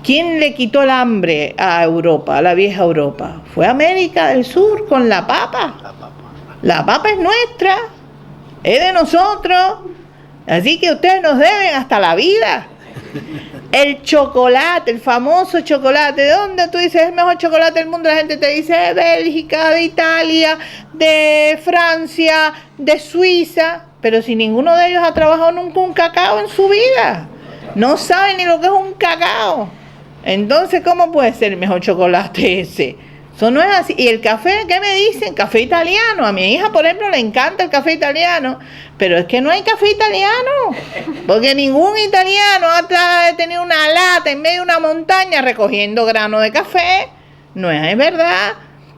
Speaker 3: ¿quién le quitó el hambre a Europa, a la vieja Europa? Fue América del Sur con la papa. La papa es nuestra, es de nosotros, así que ustedes nos deben hasta la vida. El chocolate, el famoso chocolate, ¿de dónde tú dices es el mejor chocolate del mundo? La gente te dice de Bélgica, de Italia, de Francia, de Suiza, pero si ninguno de ellos ha trabajado nunca un cacao en su vida, no saben ni lo que es un cacao. Entonces, ¿cómo puede ser el mejor chocolate ese? Eso no es así. Y el café, ¿qué me dicen? Café italiano. A mi hija, por ejemplo, le encanta el café italiano, pero es que no hay café italiano, porque ningún italiano ha tenido una lata en medio de una montaña recogiendo grano de café. No es verdad.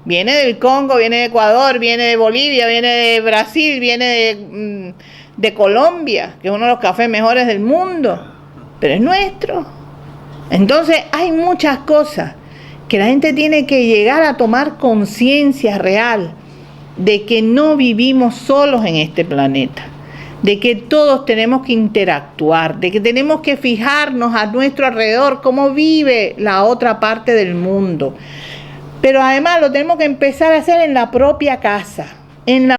Speaker 3: Viene del Congo, viene de Ecuador, viene de Bolivia, viene de Brasil, viene de Colombia, que es uno de los cafés mejores del mundo, pero es nuestro. Entonces hay muchas cosas que la gente tiene que llegar a tomar conciencia real de que no vivimos solos en este planeta, de que todos tenemos que interactuar, de que tenemos que fijarnos a nuestro alrededor cómo vive la otra parte del mundo. Pero además lo tenemos que empezar a hacer en la propia casa, en la